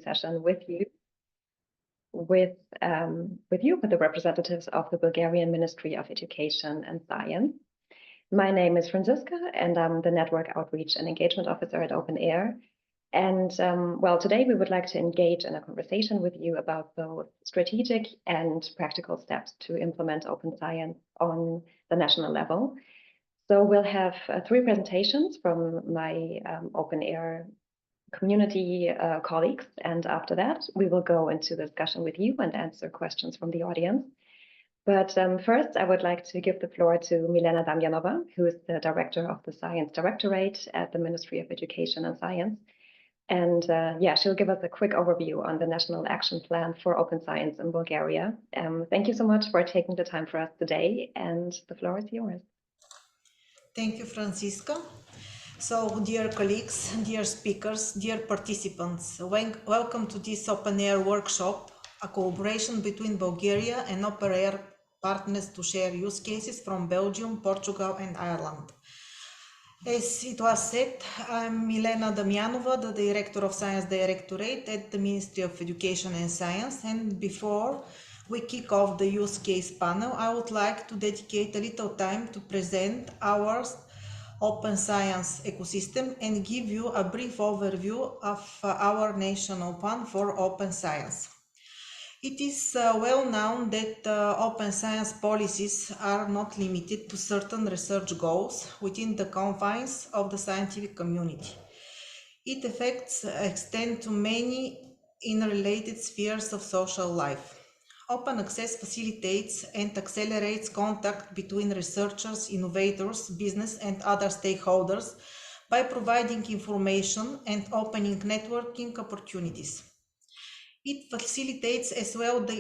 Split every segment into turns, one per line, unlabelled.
session with the representatives of the Bulgarian Ministry of Education and Science. My name is Franziska, and I'm the Network Outreach and Engagement Officer at OpenAIRE. And today we would like to engage in a conversation with you about both strategic and practical steps to implement open science on the national level. So we'll have 3 presentations from my OpenAIRE community colleagues, and after that we will go into the discussion with you and answer questions from the audience. But first, I would like to give the floor to Milena Damjanova, who is the Director of the Science Directorate at the Ministry of Education and Science. And she'll give us a quick overview on the National Action Plan for Open Science in Bulgaria. Thank you so much for taking the time for us today, and the floor is yours.
Thank you, Franziska. So, dear colleagues, dear speakers, dear participants, welcome to this OpenAIRE workshop, a collaboration between Bulgaria and OpenAIRE partners to share use cases from Belgium, Portugal and Ireland. As it was said, I'm Milena Damjanova, the Director of Science Directorate at the Ministry of Education and Science, and before we kick off the use case panel, I would like to dedicate a little time to present our open science ecosystem and give you a brief overview of our national plan for open science. It is well known that open science policies are not limited to certain research goals within the confines of the scientific community. Its effects extend to many interrelated spheres of social life. Open access facilitates and accelerates contact between researchers, innovators, business and other stakeholders by providing information and opening networking opportunities. It facilitates as well the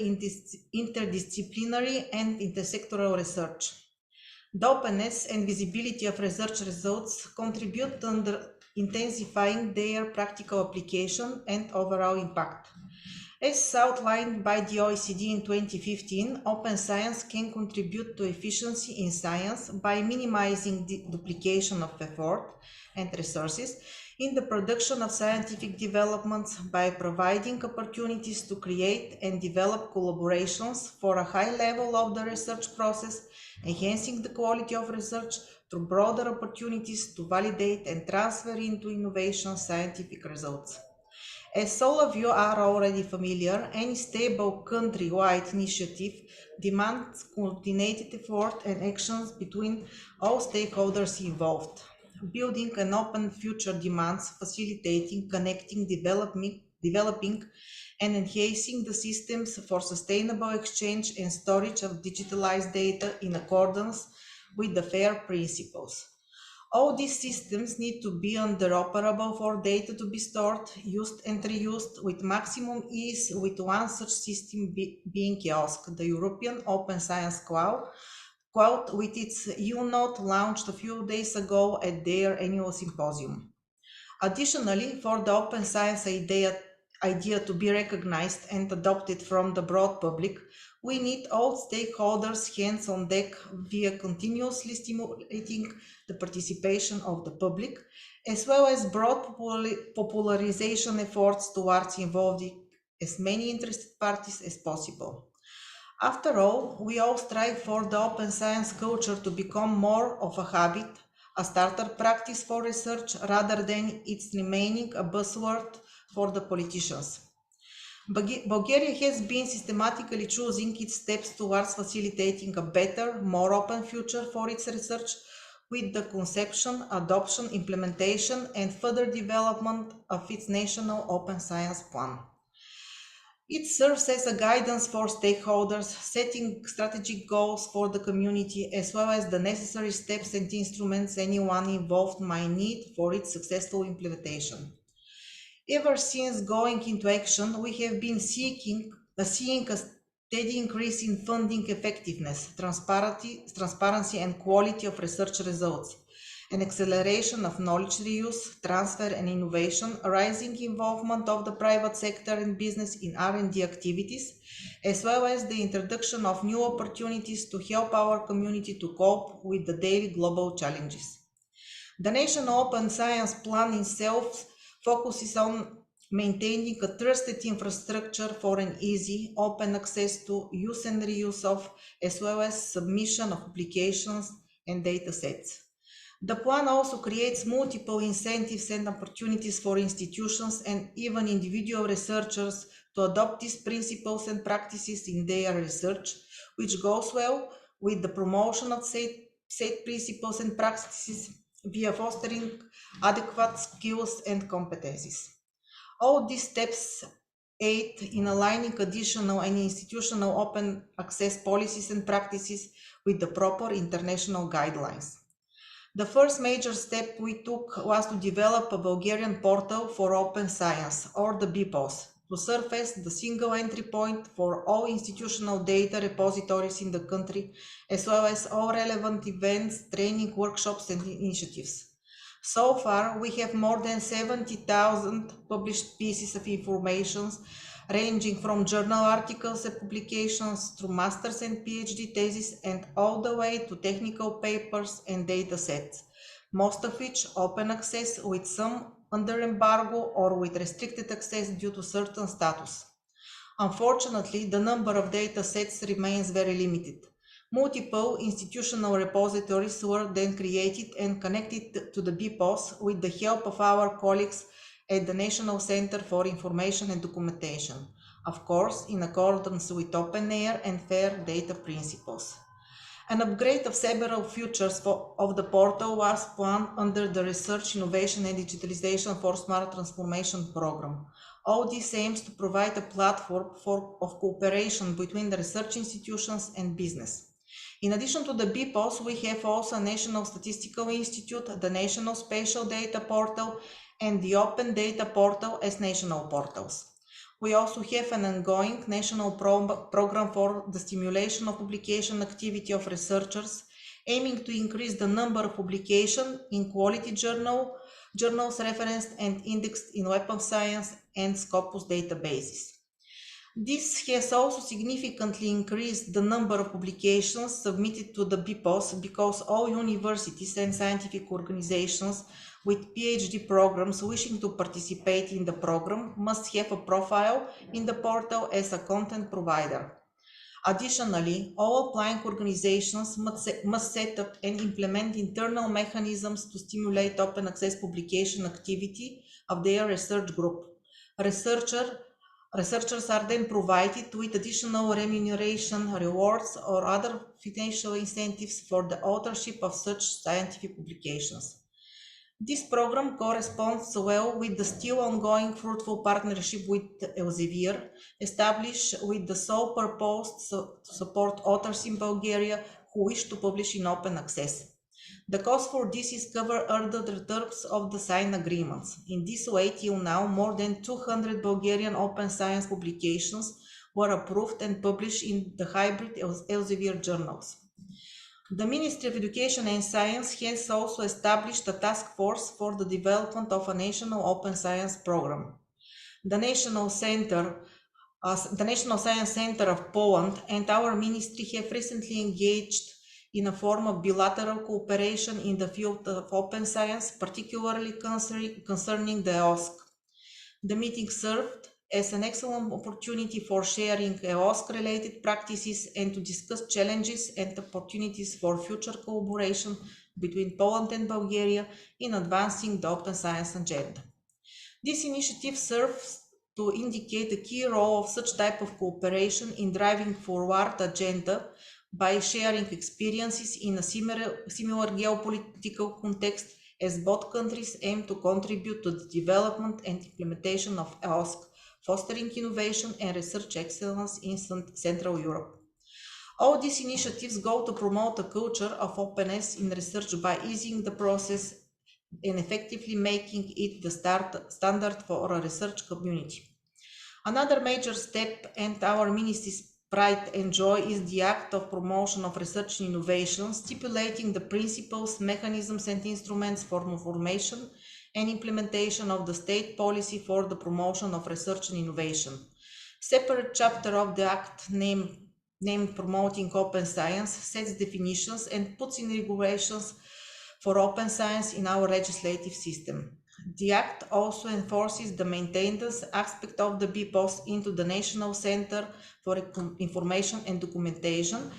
interdisciplinary and intersectoral research. The openness and visibility of research results contribute to intensifying their practical application and overall impact. As outlined by the OECD in 2015, open science can contribute to efficiency in science by minimizing the duplication of effort and resources in the production of scientific developments by providing opportunities to create and develop collaborations for a high level of the research process, enhancing the quality of research through broader opportunities to validate and transfer into innovation scientific results. As all of you are already familiar, any stable country-wide initiative demands coordinated effort and actions between all stakeholders involved. Building an open future demands facilitating, connecting, developing and enhancing the systems for sustainable exchange and storage of digitalized data in accordance with the FAIR principles. All these systems need to be interoperable for data to be stored, used and reused with maximum ease, with one such system being KIOSK, the European Open Science Cloud, with its U-Node launched a few days ago at their annual symposium. Additionally, for the open science idea to be recognized and adopted from the broad public, we need all stakeholders' hands on deck via continuously stimulating the participation of the public, as well as broad popularization efforts towards involving as many interested parties as possible. After all, we all strive for the open science culture to become more of a habit, a starter practice for research, rather than its remaining a buzzword for the politicians. Bulgaria has been systematically choosing its steps towards facilitating a better, more open future for its research with the conception, adoption, implementation, and further development of its national open science plan. It serves as a guidance for stakeholders, setting strategic goals for the community, as well as the necessary steps and instruments anyone involved might need for its successful implementation. Ever since going into action, we have been seeing a steady increase in funding effectiveness, transparency and quality of research results, an acceleration of knowledge reuse, transfer and innovation, a rising involvement of the private sector and business in R&D activities, as well as the introduction of new opportunities to help our community to cope with the daily global challenges. The National Open Science Plan itself focuses on maintaining a trusted infrastructure for an easy, open access to use and reuse of, as well as submission of applications and datasets. The plan also creates multiple incentives and opportunities for institutions and even individual researchers to adopt these principles and practices in their research, which goes well with the promotion of said principles and practices via fostering adequate skills and competencies. All these steps aid in aligning additional and institutional open access policies and practices with the proper international guidelines. The first major step we took was to develop a Bulgarian portal for open science, or the BPOS, to serve as the single entry point for all institutional data repositories in the country, as well as all relevant events, training, workshops, and initiatives. So far, we have more than 70,000 published pieces of information, ranging from journal articles and publications through master's and PhD theses and all the way to technical papers and data sets, most of which open access, with some under embargo or with restricted access due to certain status. Unfortunately, the number of data sets remains very limited. Multiple institutional repositories were then created and connected to the BPOS with the help of our colleagues at the National Center for Information and Documentation, of course in accordance with OpenAIRE and fair data principles. An upgrade of several features of the portal was planned under the Research, Innovation and Digitalization for Smart Transformation program. All this aims to provide a platform of cooperation between the research institutions and business. In addition to the BPOS, we have also National Statistical Institute, the National Spatial Data Portal, and the Open Data Portal as national portals. We also have an ongoing national program for the stimulation of publication activity of researchers, aiming to increase the number of publications in quality journals referenced and indexed in Web of Science and Scopus databases. This has also significantly increased the number of publications submitted to the BPOS because all universities and scientific organizations with PhD programs wishing to participate in the program must have a profile in the portal as a content provider. Additionally, all applying organizations must set up and implement internal mechanisms to stimulate open access publication activity of their research group. Researchers are then provided with additional remuneration, rewards, or other financial incentives for the authorship of such scientific publications. This program corresponds well with the still ongoing fruitful partnership with Elsevier, established with the sole purpose to support authors in Bulgaria who wish to publish in open access. The cost for this is covered under the terms of the signed agreements. In this way, till now, more than 200 Bulgarian open science publications were approved and published in the hybrid Elsevier journals. The Ministry of Education and Science has also established a task force for the development of a national open science program. The National Science Center of Poland and our ministry have recently engaged in a form of bilateral cooperation in the field of open science, particularly concerning the EOSC. The meeting served as an excellent opportunity for sharing EOSC-related practices and to discuss challenges and opportunities for future collaboration between Poland and Bulgaria in advancing the open science agenda. This initiative serves to indicate the key role of such type of cooperation in driving forward the agenda by sharing experiences in a similar geopolitical context, as both countries aim to contribute to the development and implementation of EOSC, fostering innovation and research excellence in Central Europe. All these initiatives go to promote a culture of openness in research by easing the process and effectively making it the standard for a research community. Another major step, and our ministry's pride and joy, is the Act of Promotion of Research and Innovation, stipulating the principles, mechanisms and instruments for formation and implementation of the state policy for the promotion of research and innovation. Separate chapter of the Act named Promoting Open Science sets definitions and puts in regulations for open science in our legislative system. The Act also enforces the maintenance aspect of the BPOS into the National Center for Information and Documentation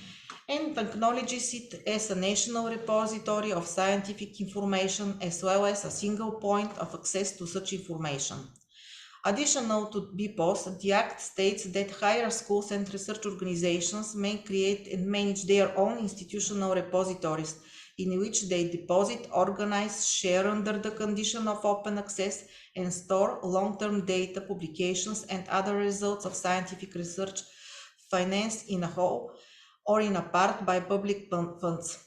and acknowledges it as a national repository of scientific information as well as a single point of access to such information. Additional to BPOS, the Act states that higher schools and research organizations may create and manage their own institutional repositories in which they deposit, organize, share under the condition of open access, and store long-term data, publications, and other results of scientific research financed in a whole or in a part by public funds.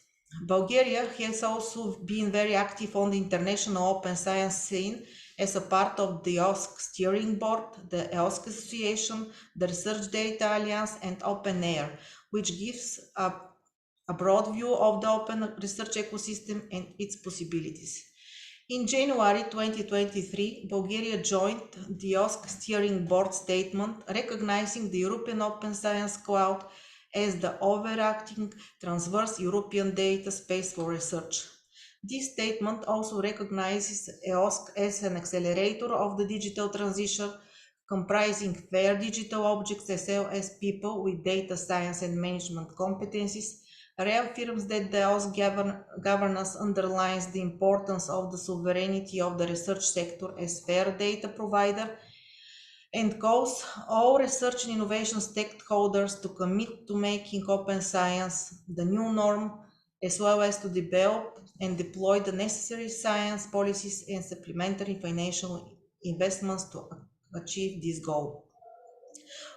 Bulgaria has also been very active on the international open science scene as a part of the OSC Steering Board, the OSC Association, the Research Data Alliance, and OpenAIRE, which gives a broad view of the open research ecosystem and its possibilities. In January 2023, Bulgaria joined the OSC Steering Board statement recognizing the European Open Science Cloud as the overarching transverse European data space for research. This statement also recognizes EOSC as an accelerator of the digital transition, comprising fair digital objects as well as people with data science and management competencies, reaffirms that the EOSC governance underlines the importance of the sovereignty of the research sector as fair data provider, and calls all research and innovation stakeholders to commit to making open science the new norm, as well as to develop and deploy the necessary science policies and supplementary financial investments to achieve this goal.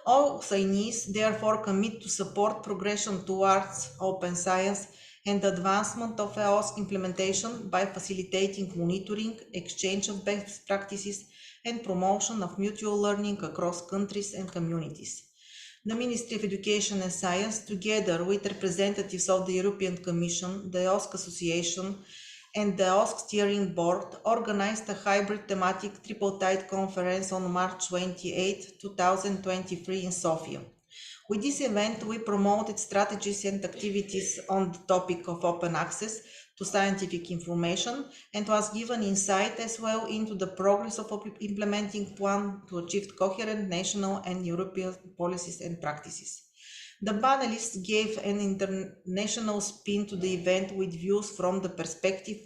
All signees therefore commit to support progression towards open science and advancement of EOSC implementation by facilitating monitoring, exchange of best practices, and promotion of mutual learning across countries and communities. The Ministry of Education and Science, together with representatives of the European Commission, the EOSC Association, and the OSC Steering Board, organized a hybrid thematic tripartite conference on March 28, 2023 in Sofia. With this event, we promoted strategies and activities on the topic of open access to scientific information and was given insight as well into the progress of implementing plan to achieve coherent national and European policies and practices. The panelists gave an international spin to the event with views from the perspective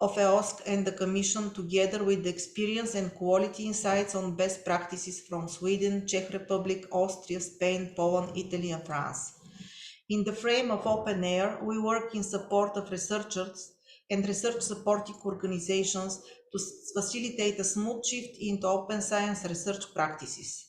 of EOSC and the Commission, together with the experience and quality insights on best practices from Sweden, Czech Republic, Austria, Spain, Poland, Italy, and France. In the frame of OpenAIRE, we work in support of researchers and research supporting organizations to facilitate a smooth shift into open science research practices.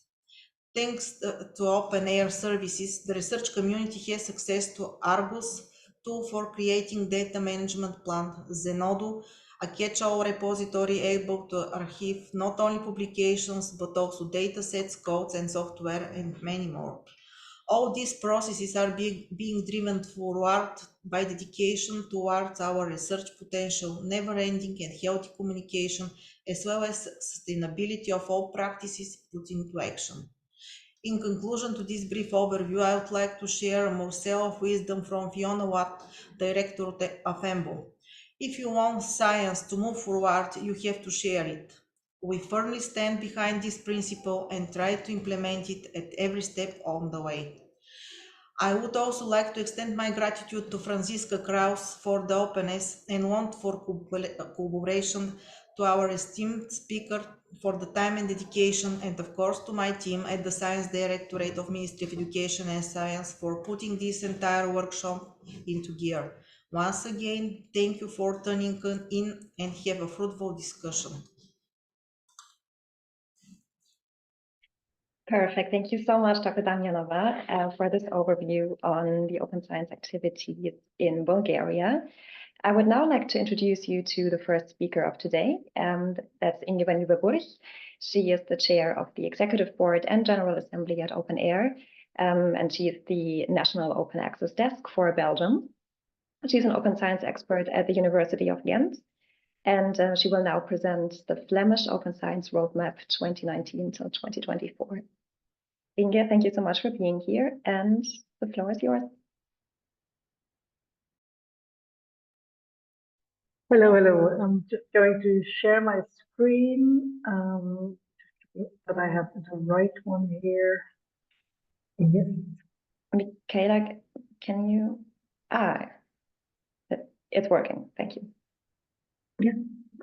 Thanks to OpenAIRE services, the research community has access to Argus, tool for creating data management plan, Zenodo, a catch-all repository able to archive not only publications, but also datasets, codes, and software, and many more. All these processes are being driven forward by dedication towards our research potential, never-ending and healthy communication, as well as sustainability of all practices put into action. In conclusion to this brief overview, I would like to share a morsel of wisdom from Fiona Watt, Director of EMBO. If you want science to move forward, you have to share it. We firmly stand behind this principle and try to implement it at every step on the way. I would also like to extend my gratitude to Franziska Kraus for the openness and want for collaboration, to our esteemed speaker for the time and dedication, and of course to my team at the Science Directorate of Ministry of Education and Science for putting this entire workshop into gear. Once again, thank you for tuning in and have a fruitful discussion.
Perfect. Thank you so much, Dr. Damjanova, for this overview on the open science activities in Bulgaria. I would now like to introduce you to the first speaker of today, and that's Inge van Nieuwenburg. She is the chair of the Executive Board and General Assembly at OpenAIRE, and she is the National Open Access Desk for Belgium. She's an open science expert at the University of Ghent, and she will now present the Flemish Open Science Roadmap 2019 till 2024. Inge, thank you so much for being here, and the floor is yours.
Hello, hello. I'm just going to share my screen, but I have the right one here. Yes.
Michaela, can you? It's working. Thank you.
Yeah.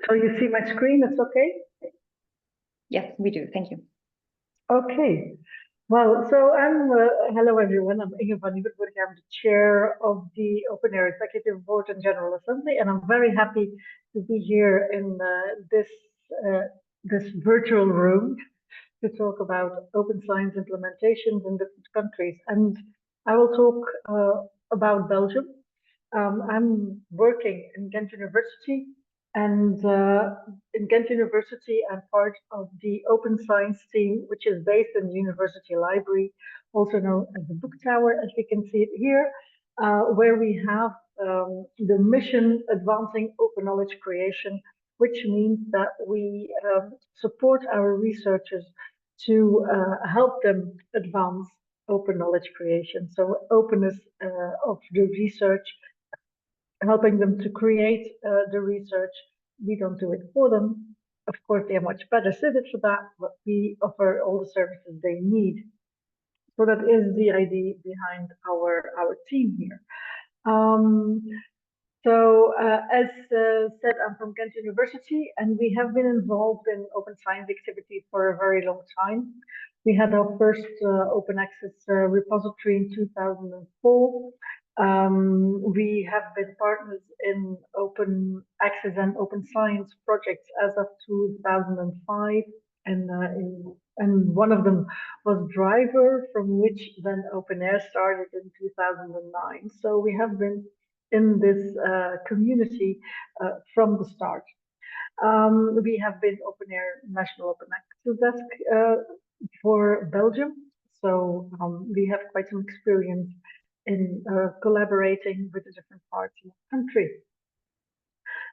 So you see my screen, it's okay?
Yes, we do. Thank you.
Okay. Well, so hello everyone. I'm Inge van Nieuwenburg. I'm the chair of the OpenAIRE Executive Board and General Assembly, and I'm very happy to be here in this virtual room to talk about open science implementations in different countries. And I will talk about Belgium. I'm working in Ghent University, and in Ghent University, I'm part of the open science team, which is based in the University Library, also known as the Book Tower, as we can see it here, where we have the mission advancing open knowledge creation, which means that we support our researchers to help them advance open knowledge creation. So openness of the research, helping them to create the research. We don't do it for them. Of course, they are much better suited for that, but we offer all the services they need. So that is the idea behind our team here. As said, I'm from Ghent University, and we have been involved in open science activities for a very long time. We had our first open access repository in 2004. We have been partners in open access and open science projects as of 2005, and one of them was Driver, from which then OpenAIRE started in 2009. So we have been in this community from the start. We have been OpenAIRE National Open Access Desk for Belgium, so we have quite some experience in collaborating with the different parts of the country.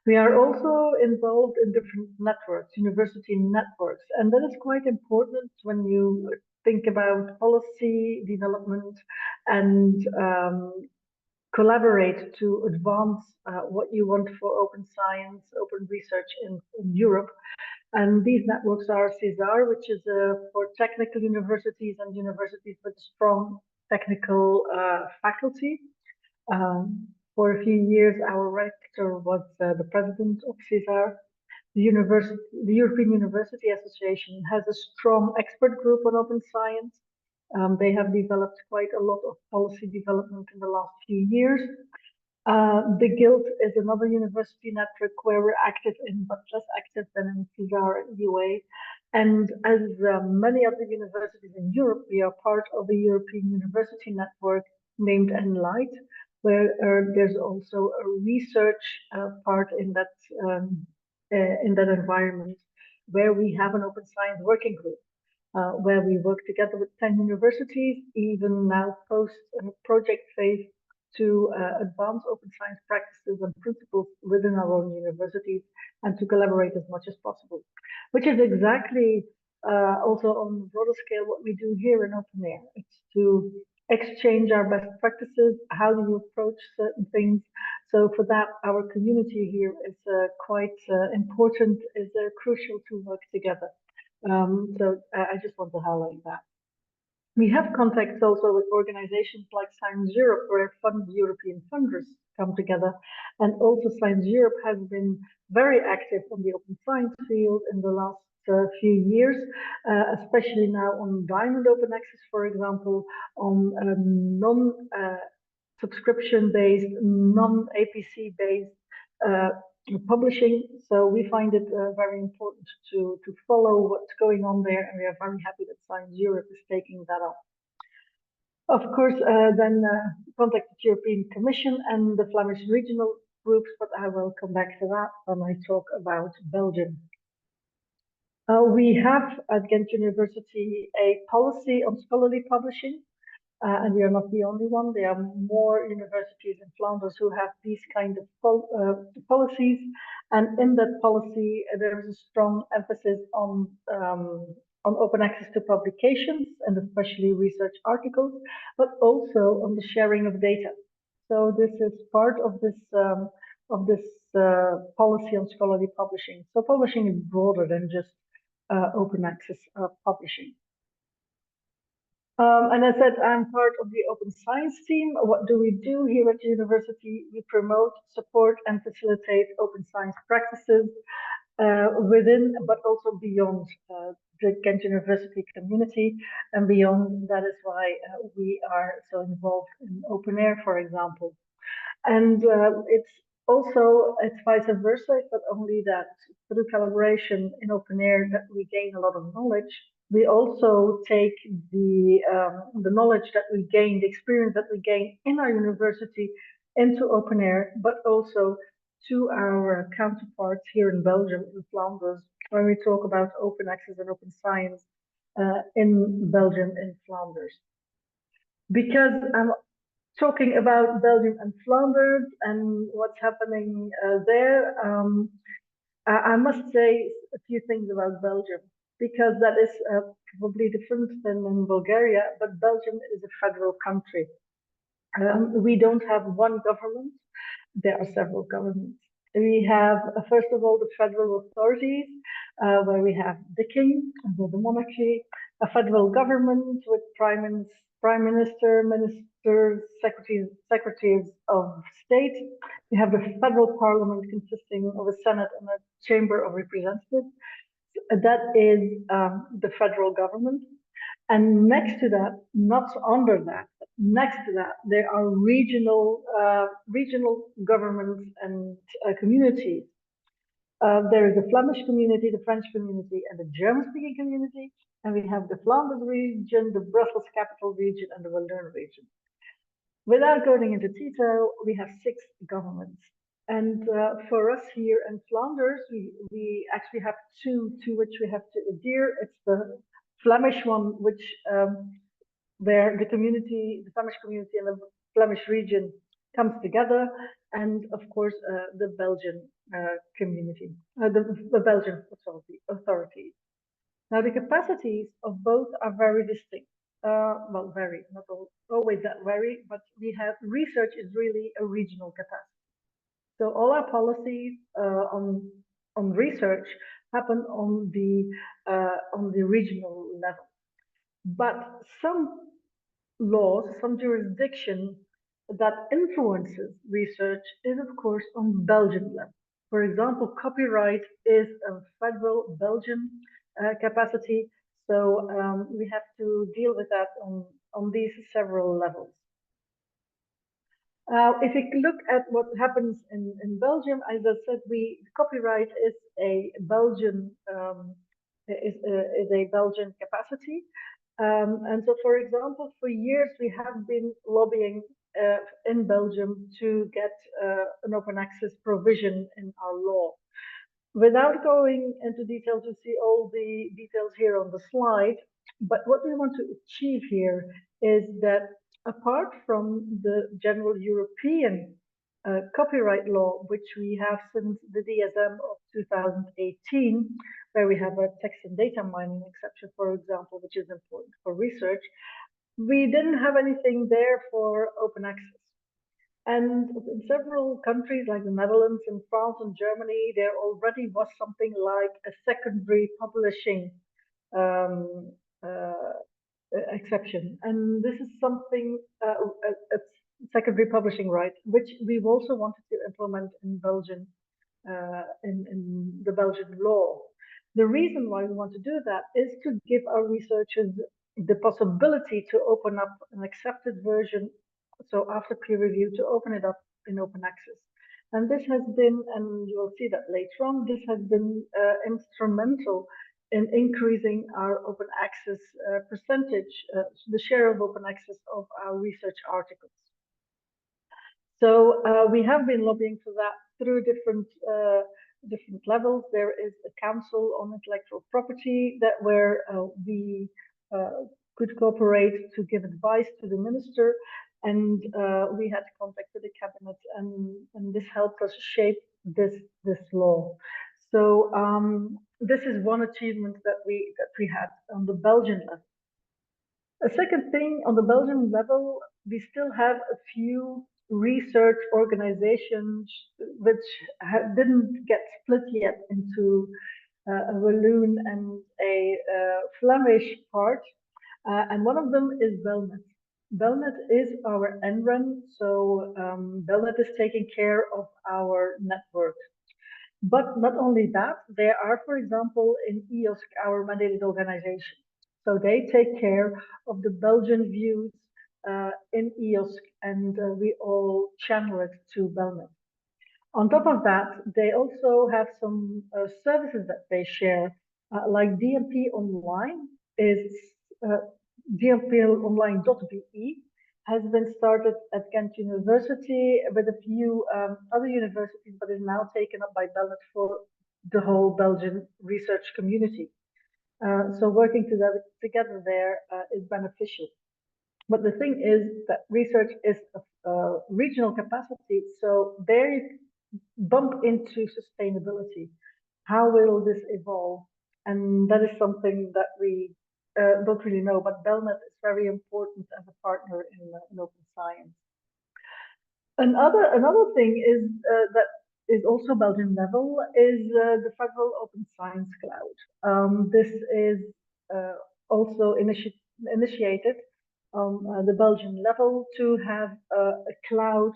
We are also involved in different networks, university networks, and that is quite important when you think about policy development and collaborate to advance what you want for open science, open research in Europe. And these networks are CESAR, which is for technical universities and universities with a strong technical faculty. For a few years, our rector was the president of CESAR. The European University Association has a strong expert group on open science. They have developed quite a lot of policy development in the last few years. The Guild is another university network where we're active in, but less active than in CESAR and UA. And as many other universities in Europe, we are part of the European University Network named ENLIGHT, where there's also a research part in that environment, where we have an open science working group. Where we work together with 10 universities, even now post project phase, to advance open science practices and principles within our own universities and to collaborate as much as possible, which is exactly also on a broader scale what we do here in OpenAIRE. It's to exchange our best practices. How do you approach certain things? So for that, our community here is quite important, is crucial to work together. So I just want to highlight that. We have contacts also with organizations like Science Europe, where European funders come together. And also Science Europe has been very active on the open science field in the last few years, especially now on Diamond Open Access, for example, on non-subscription-based, non-APC-based publishing. So we find it very important to follow what's going on there, and we are very happy that Science Europe is taking that up. Of course, then contacted European Commission and the Flemish regional groups, but I will come back to that when I talk about Belgium. We have at Ghent University a policy on scholarly publishing. And we are not the only one. There are more universities in Flanders who have these kind of policies. And in that policy, there is a strong emphasis on open access to publications, and especially research articles, but also on the sharing of data. So this is part of this policy on scholarly publishing. So publishing is broader than just open access publishing. And as I said, I'm part of the Open Science team. What do we do here at the university? We promote, support, and facilitate open science practices within, but also beyond the Ghent University community and beyond. That is why we are so involved in OpenAIRE, for example. And it's vice versa, but only that through collaboration in OpenAIRE that we gain a lot of knowledge. We also take the knowledge that we gain, the experience that we gain in our university into OpenAIRE, but also to our counterparts here in Belgium, in Flanders, when we talk about open access and open science in Belgium, in Flanders. Because I'm talking about Belgium and Flanders and what's happening there, I must say a few things about Belgium, because that is probably different than in Bulgaria, but Belgium is a federal country. We don't have one government, there are several governments. We have, first of all, the federal authorities, where we have the king, the monarchy, a federal government with prime minister, ministers, secretaries of state. We have the federal parliament consisting of a senate and a chamber of representatives. That is the federal government. And next to that, not under that, but next to that, there are regional governments and communities. There is the Flemish community, the French community, and the German-speaking community. And we have the Flanders region, the Brussels capital region, and the Walloon region. Without going into detail, we have 6 governments. And for us here in Flanders, we actually have two to which we have to adhere. It's the Flemish one, which where the Flemish community and the Flemish region comes together, and of course the Belgian community, the Belgian authorities. Now the capacities of both are very distinct. Well, very, not always that very, but we have research is really a regional capacity. So all our policies on research happen on the regional level. But some laws, some jurisdiction that influences research is of course on Belgian level. For example, copyright is a federal Belgian capacity, so we have to deal with that on these several levels. If we look at what happens in Belgium, as I said, copyright is a Belgian capacity, and so, for example, for years we have been lobbying in Belgium to get an open access provision in our law. Without going into detail to see all the details here on the slide, but what we want to achieve here is that apart from the general European copyright law, which we have since the DSM of 2018, where we have a text and data mining exception, for example, which is important for research, we didn't have anything there for open access. And in several countries like the Netherlands and France and Germany, there already was something like a secondary publishing exception. And this is something, a secondary publishing right, which we've also wanted to implement in Belgium, in the Belgian law. The reason why we want to do that is to give our researchers the possibility to open up an accepted version, so after peer review, to open it up in open access. And this has been, and you will see that later on, this has been instrumental in increasing our open access percentage, the share of open access of our research articles. So we have been lobbying for that through different levels. There is a council on intellectual property where we could cooperate to give advice to the minister, and we had contact with the cabinet, and this helped us shape this law. So this is one achievement that we had on the Belgian level. A second thing, on the Belgian level, we still have a few research organizations which didn't get split yet into a Walloon and a Flemish part, and one of them is Belnet. Belnet is our NREN, so Belnet is taking care of our network. But not only that, they are, for example, in EOSC, our mandated organization. So they take care of the Belgian views in EOSC, and we all channel it to Belnet. On top of that, they also have some services that they share, like DMP Online is dmponline.be has been started at Ghent University with a few other universities, but is now taken up by Belnet for the whole Belgian research community. So working together there is beneficial. But the thing is that research is a regional capacity, so there you bump into sustainability. How will this evolve? And that is something that we don't really know, but Belnet is very important as a partner in open science. Another thing is that is also Belgian level is the Federal Open Science Cloud. This is also initiated on the Belgian level to have a cloud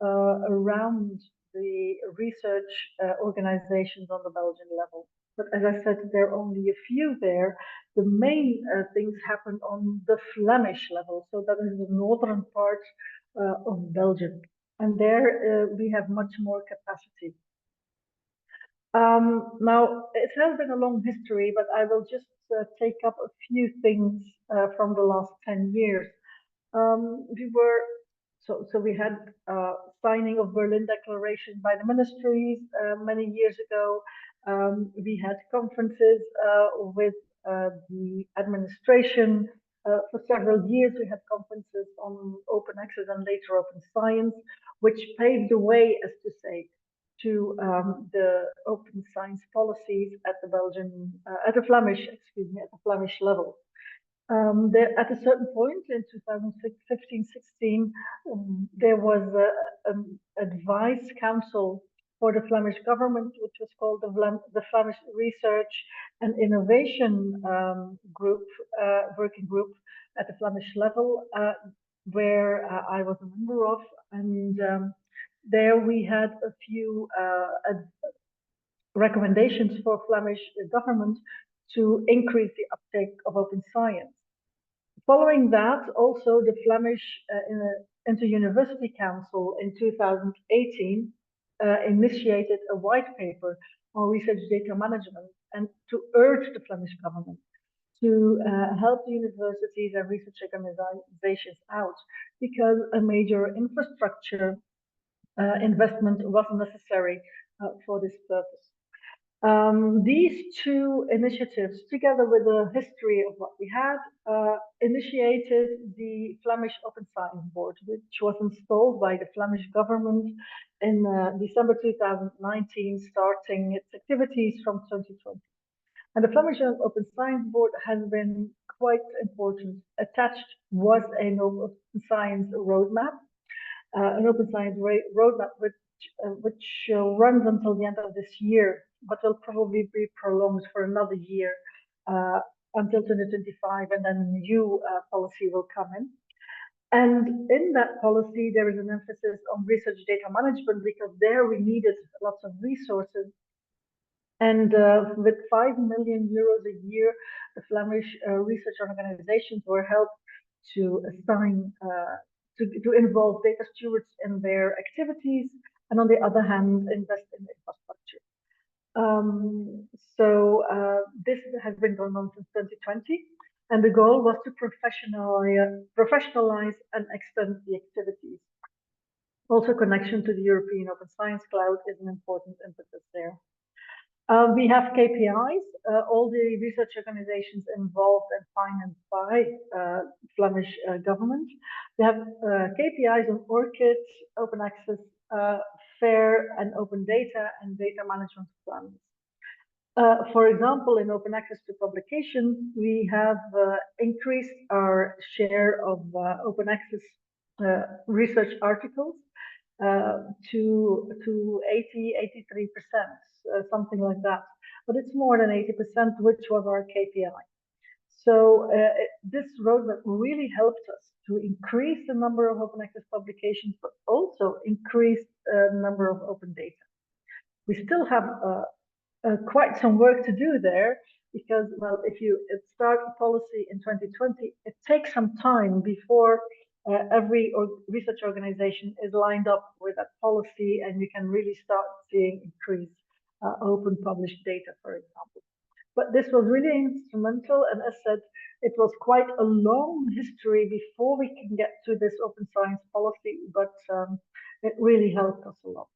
around the research organizations on the Belgian level. But as I said, there are only a few there. The main things happen on the Flemish level, so that is the northern part of Belgium. And there we have much more capacity. Now, it has been a long history, but I will just take up a few things from the last 10 years. We had signing of Berlin Declaration by the ministries many years ago. We had conferences with the administration. For several years, we had conferences on open access and later open science, which paved the way, as to say, to the open science policies at the at the Flemish level. At a certain point in 2015-16, there was an advice council for the Flemish government, which was called the Flemish Research and Innovation working group at the Flemish level, where I was a member of, and there we had a few recommendations for Flemish government to increase the uptake of open science. Following that, also the Flemish Inter-University Council in 2018 initiated a white paper on research data management and to urge the Flemish government to help the universities and research organizations out, because a major infrastructure investment was necessary for this purpose. These two initiatives, together with the history of what we had, initiated the Flemish Open Science Board, which was installed by the Flemish government in December 2019, starting its activities from 2020. And the Flemish Open Science Board has been quite important. Attached was an open science roadmap, which runs until the end of this year, but will probably be prolonged for another year until 2025, and then a new policy will come in. And in that policy, there is an emphasis on research data management, because there we needed lots of resources. And with 5 million euros a year, the Flemish research organizations were helped to assign to involve data stewards in their activities, and on the other hand, invest in infrastructure. This has been going on since 2020, and the goal was to professionalize and extend the activities. Also, connection to the European Open Science Cloud is an important impetus there. We have KPIs. All the research organizations involved and financed by Flemish government. They have KPIs on ORCID, open access, FAIR, and open data and data management plans. For example, in open access to publications, we have increased our share of open access research articles to 83%, something like that. But it's more than 80%, which was our KPI. So this roadmap really helped us to increase the number of open access publications, but also increase the number of open data. We still have quite some work to do there because, well, if you start a policy in 2020, it takes some time before every research organization is lined up with that policy and you can really start seeing increased open published data, for example. But this was really instrumental, and as said, it was quite a long history before we can get to this open science policy, but it really helped us a lot.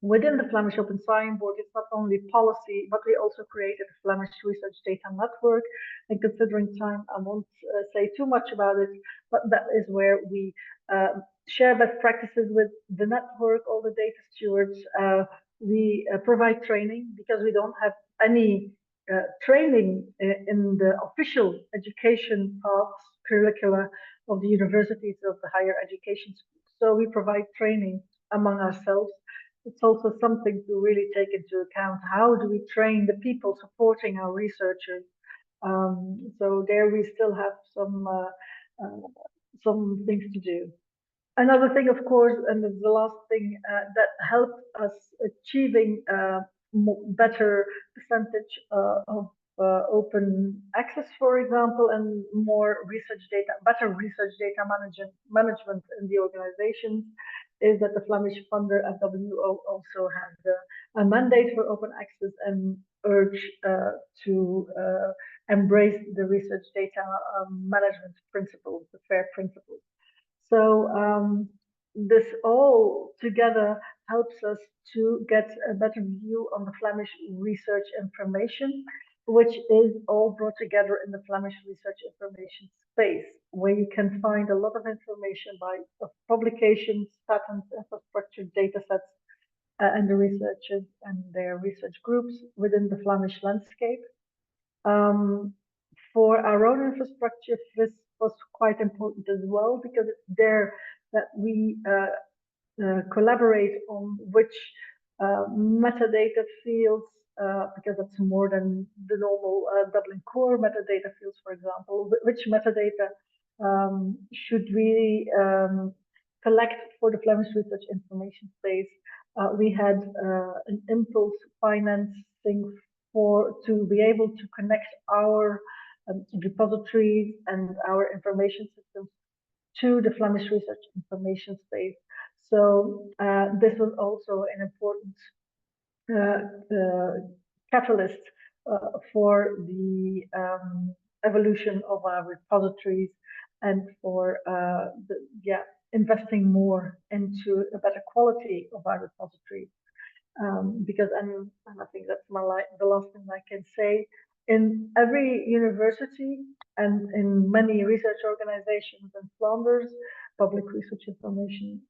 Within the Flemish Open Science Board, it's not only policy, but we also created a Flemish Research Data Network. And considering time, I won't say too much about it, but that is where we share best practices with the network, all the data stewards. We provide training because we don't have any training in the official education paths, curricula of the universities of the higher education schools. So we provide training among ourselves. It's also something to really take into account. How do we train the people supporting our researchers? So there we still have some things to do. Another thing, of course, and the last thing that helped us achieving better percentage of open access, for example, and more research data, better research data management in the organizations, is that the Flemish funder FWO also has a mandate for open access and urge to embrace the research data management principles, the FAIR principles. So this all together helps us to get a better view on the Flemish research information, which is all brought together in the Flemish research information space, where you can find a lot of information by publications, patents, infrastructure, data sets, and the researchers and their research groups within the Flemish landscape. For our own infrastructure, this was quite important as well, because it's there that we collaborate on which metadata fields, because it's more than the normal Dublin core metadata fields, for example, which metadata should we collect for the Flemish research information space. We had an impulse financing to be able to connect our repositories and our information systems to the Flemish research information space. So this was also an important catalyst for the evolution of our repositories and for investing more into a better quality of our repositories. Because, and I think that's the last thing I can say, in every university and in many research organizations in Flanders, public research organizations,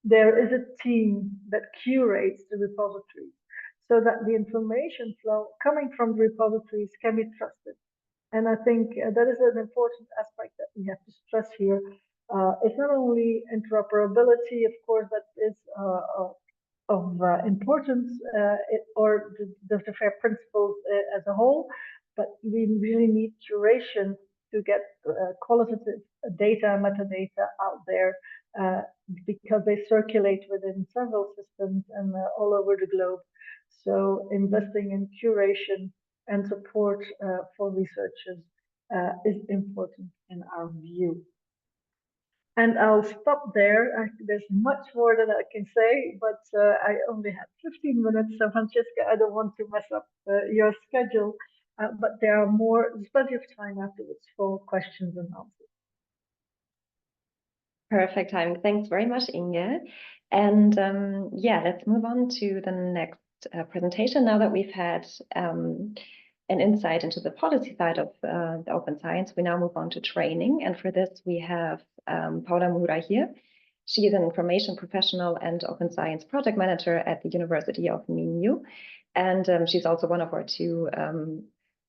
there is a team that curates the repositories so that the information flow coming from the repositories can be trusted. And I think that is an important aspect that we have to stress here. It's not only interoperability, of course, that is of importance, or the FAIR principles as a whole, but we really need curation to get qualitative data, metadata out there, because they circulate within several systems and all over the globe. So investing in curation and support for researchers is important in our view. And I'll stop there. There's much more that I can say, but I only have 15 minutes. So Francesca, I don't want to mess up your schedule, but there's plenty of time afterwards for questions and answers.
Perfect timing. Thanks very much, Inge. And yeah, let's move on to the next presentation. Now that we've had an insight into the policy side of the open science, we now move on to training. And for this, we have Paula Mura here. She is an information professional and open science project manager at the University of Minho. And she's also one of our two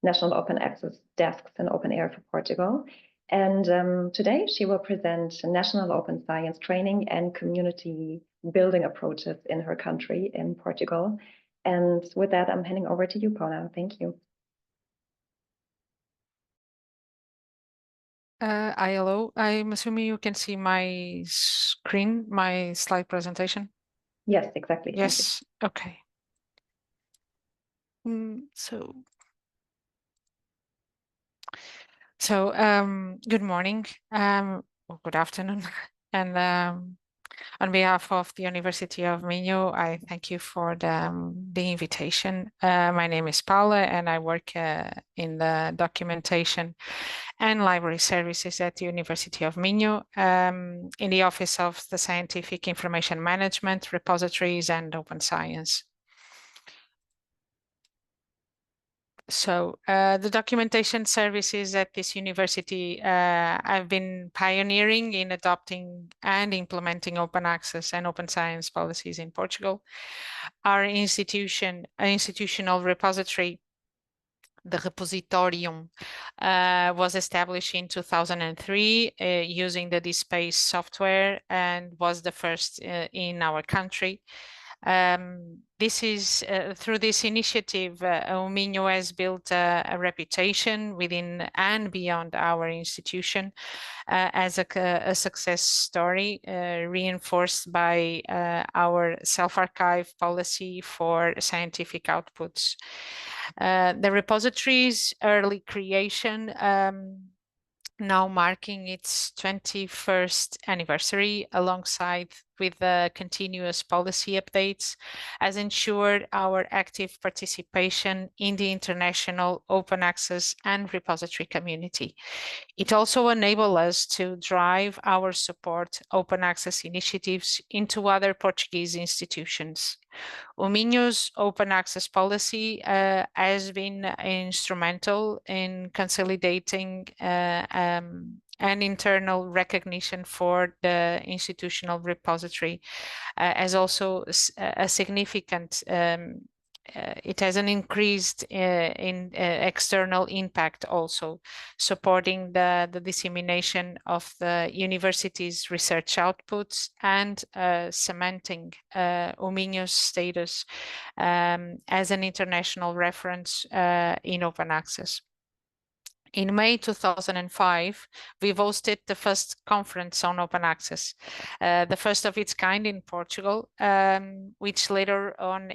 national open access desks in OpenAIRE for Portugal. And today she will present national open science training and community building approaches in her country, in Portugal. And with that, I'm handing over to you, Paula. Thank you.
Hello. I'm assuming you can see my screen, my slide presentation.
Yes, exactly.
Yes. Okay. Good morning, or good afternoon, and on behalf of the University of Minho, I thank you for the invitation. My name is Paula, and I work in the documentation and library services at the University of Minho, in the Office of the Scientific Information Management, Repositories, and Open Science. So the documentation services at this university have been pioneering in adopting and implementing open access and open science policies in Portugal. Our institutional repository, the Repositorium, was established in 2003 using the DSpace software and was the first in our country. This is through this initiative, o Minho has built a reputation within and beyond our institution as a success story, reinforced by our self-archive policy for scientific outputs. The repository's early creation, now marking its 21st anniversary alongside with the continuous policy updates, has ensured our active participation in the international open access and repository community. It also enables us to drive our support open access initiatives into other Portuguese institutions. O Minho's open access policy has been instrumental in consolidating an internal recognition for the institutional repository, as also a significant it has an increased in external impact, also supporting the dissemination of the university's research outputs and cementing o Minho's status as an international reference in open access. In May 2005, we've hosted the first conference on open access, the first of its kind in Portugal, which later on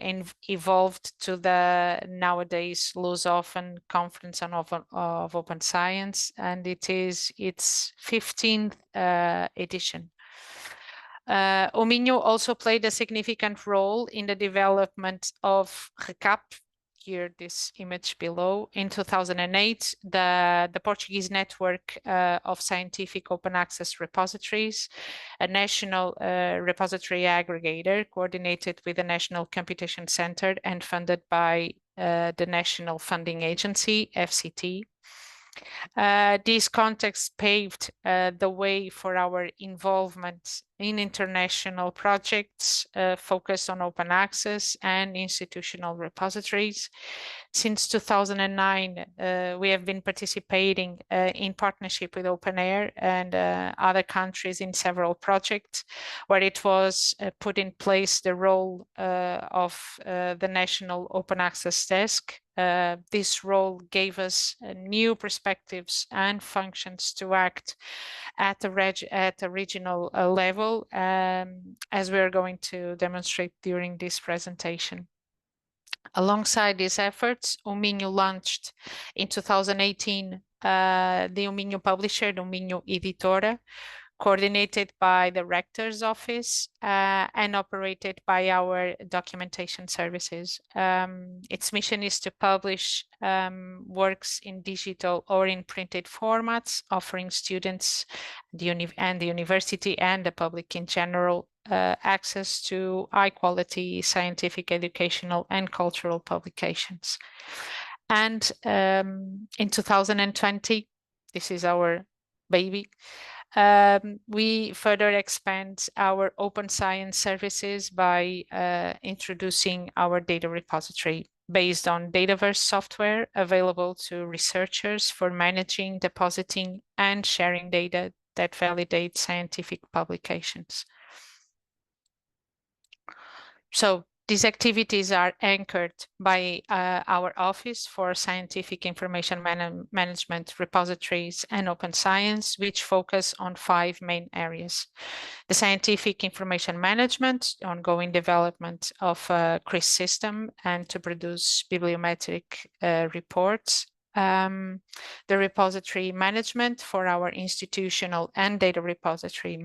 evolved to the nowadays Lusophone Conference on Open Science, and it is its 15th edition. O Minho also played a significant role in the development of RECAP, here this image below. In 2008, the Portuguese network of scientific open access repositories, a national repository aggregator coordinated with the National Computation Center and funded by the National Funding Agency, FCT. This context paved the way for our involvement in international projects focused on open access and institutional repositories. Since 2009, we have been participating in partnership with OpenAIRE and other countries in several projects where it was put in place the role of the National Open Access Desk. This role gave us new perspectives and functions to act at the regional level, as we are going to demonstrate during this presentation. Alongside these efforts, o Minho launched in 2018 the o Minho publisher, o Minho Editora, coordinated by the Rector's Office and operated by our documentation services. Its mission is to publish works in digital or in printed formats, offering students and the university and the public in general access to high-quality scientific, educational, and cultural publications. And in 2020, this is our baby, we further expand our open science services by introducing our data repository based on Dataverse software available to researchers for managing, depositing, and sharing data that validate scientific publications. So these activities are anchored by our Office for Scientific Information Management Repositories and Open Science, which focus on 5 main areas. The scientific information management, ongoing development of a CRIS system and to produce bibliometric reports. The repository management for our institutional and data repository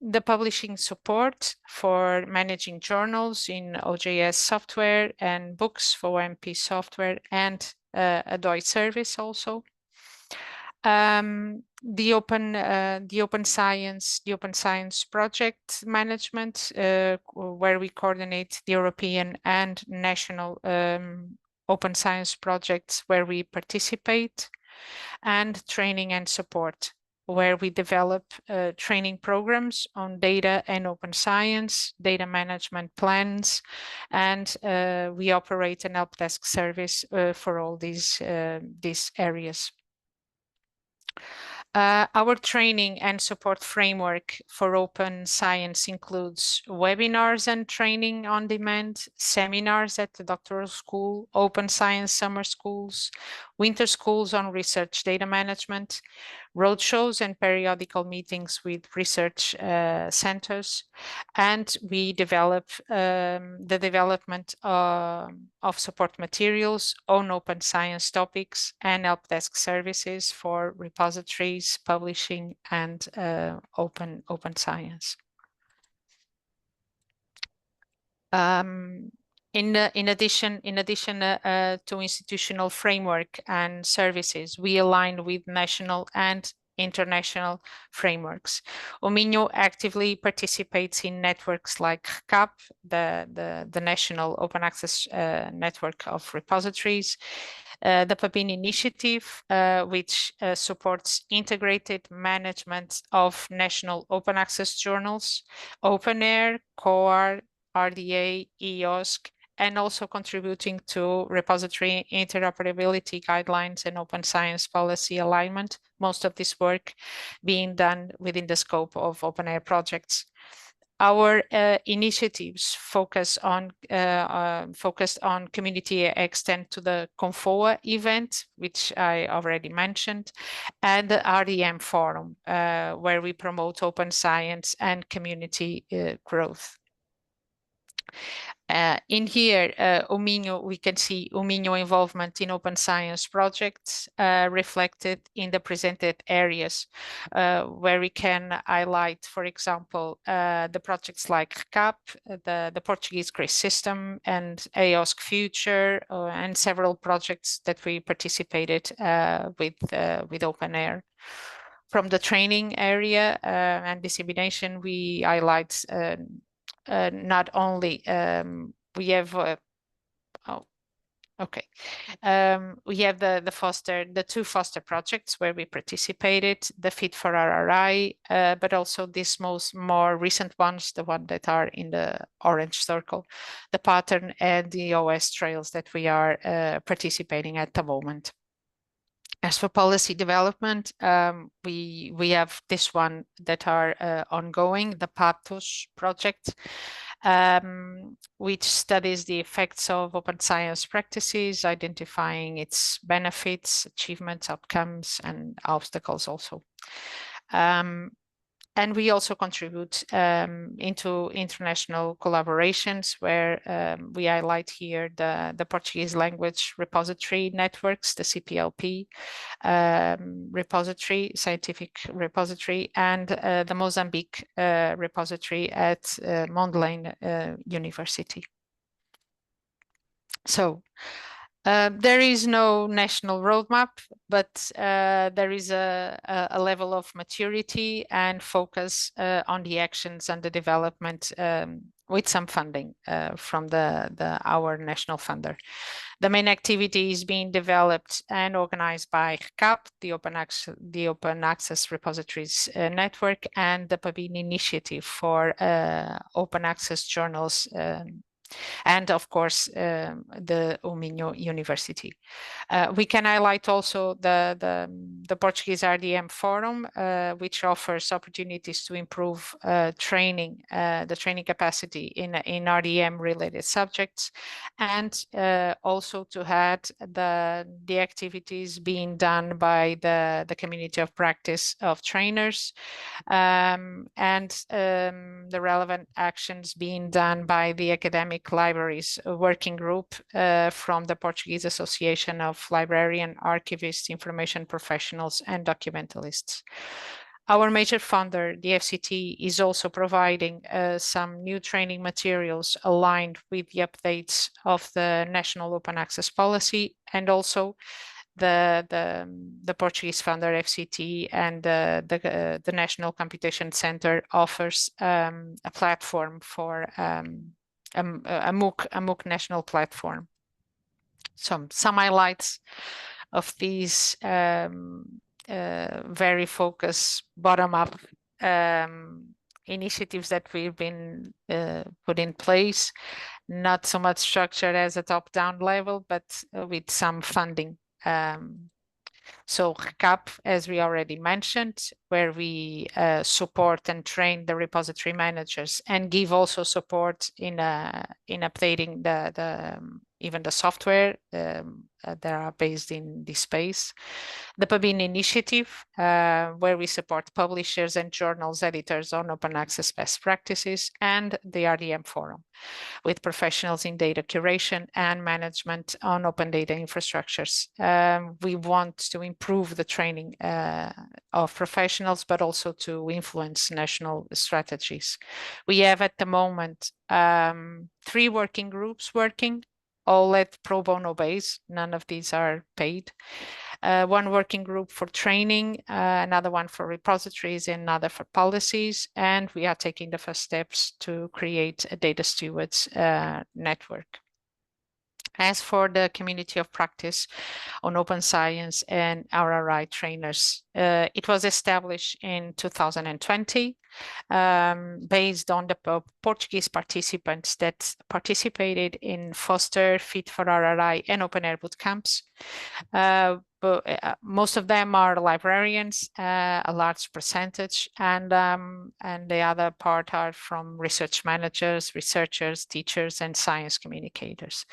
the publishing support for managing journals in OJS software and books for OMP software and a DOI service also. The open science project management, where we coordinate the European and national open science projects where we participate, and training and support, where we develop training programs on data and open science, data management plans, and we operate an help desk service for all these areas. Our training and support framework for open science includes webinars and training on demand, seminars at the doctoral school, open science summer schools, winter schools on research data management, roadshows and periodical meetings with research centers, and we develop the development of support materials on open science topics and help desk services for repositories, publishing, and open science. In addition to institutional framework and services, we align with national and international frameworks. OMINHO actively participates in networks like CAP, the National Open Access Network of Repositories, the PABIN initiative, which supports integrated management of national open access journals, OpenAIRE, COAR, RDA, EOSC, and also contributing to repository interoperability guidelines and open science policy alignment, most of this work being done within the scope of OpenAIRE projects. Our initiatives focused on community extent to the CONFOA event, which I already mentioned, and the RDM forum, where we promote open science and community growth. In here, OMINHO, we can see OMINHO involvement in open science projects reflected in the presented areas, where we can highlight, for example, the projects like CAP, the Portuguese CRIS system, and EOSC Future, and several projects that we participated with OpenAIRE. From the training area and dissemination, we highlight not only we have we have the two foster projects where we participated, the Fit for RRI, but also these more recent ones, the one that are in the orange circle, the pattern and the OS trails that we are participating at the moment. As for policy development, we have this one that are ongoing, the PAPTOS project, which studies the effects of open science practices, identifying its benefits, achievements, outcomes, and obstacles also. And we also contribute into international collaborations, where we highlight here the Portuguese language repository networks, the CPLP repository, scientific repository, and the Mozambique repository at Mondlane University. So there is no national roadmap, but there is a level of maturity and focus on the actions and the development with some funding from our national funder. The main activity is being developed and organized by HCAP, the Open Access Repositories Network, and the PABIN Initiative for Open Access Journals, and of course the Minho University. We can highlight also the Portuguese RDM Forum, which offers opportunities to improve the training capacity in RDM related subjects, and also to add the activities being done by the community of practice of trainers, and the relevant actions being done by the academic libraries working group from the Portuguese Association of Librarian, Archivists, Information Professionals, and Documentalists. Our major funder, the FCT, is also providing some new training materials aligned with the updates of the National Open Access Policy, and also the Portuguese funder FCT and the National Computation Center offers a platform for a MOOC national platform. Some highlights of these very focused bottom-up initiatives that we've been put in place, not so much structured as a top-down level, but with some funding. So HCAP, as we already mentioned, where we support and train the repository managers and give also support in updating even the software that are based in this space. The PABIN Initiative, where we support publishers and journals editors on open access best practices, and the RDM Forum, with professionals in data curation and management on open data infrastructures. We want to improve the training of professionals, but also to influence national strategies. We have at the moment 3 working groups working, all at pro bono base. None of these are paid. 1 working group for training, another one for repositories, and another for policies. And we are taking the first steps to create a data stewards network. As for the community of practice on open science and RRI trainers, it was established in 2020 based on the Portuguese participants that participated in Foster, Fit for RRI, and OpenAIRE bootcamps. Most of them are librarians, a large percentage, and the other part are from research managers, researchers, teachers, and science communicators.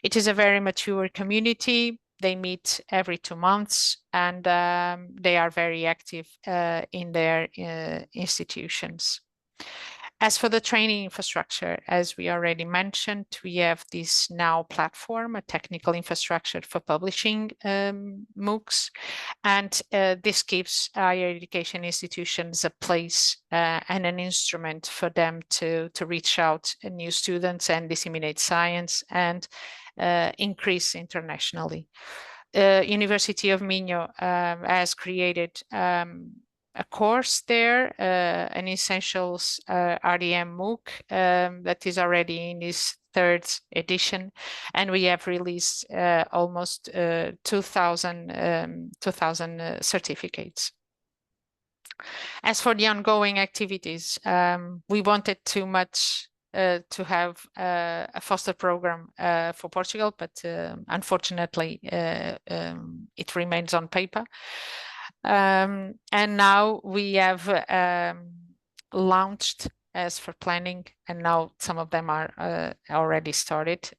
It is a very mature community. They meet every 2 months, and they are very active in their institutions. As for the training infrastructure, as we already mentioned, we have this now platform, a technical infrastructure for publishing MOOCs, and this gives higher education institutions a place and an instrument for them to reach out to new students and disseminate science and increase internationally. University of Minho has created a course there, an essentials RDM MOOC that is already in its 3rd edition, and we have released almost 2,000 certificates. As for the ongoing activities, we wanted too much to have a foster program for Portugal, but unfortunately it remains on paper. And now we have launched as for planning, and now some of them are already started,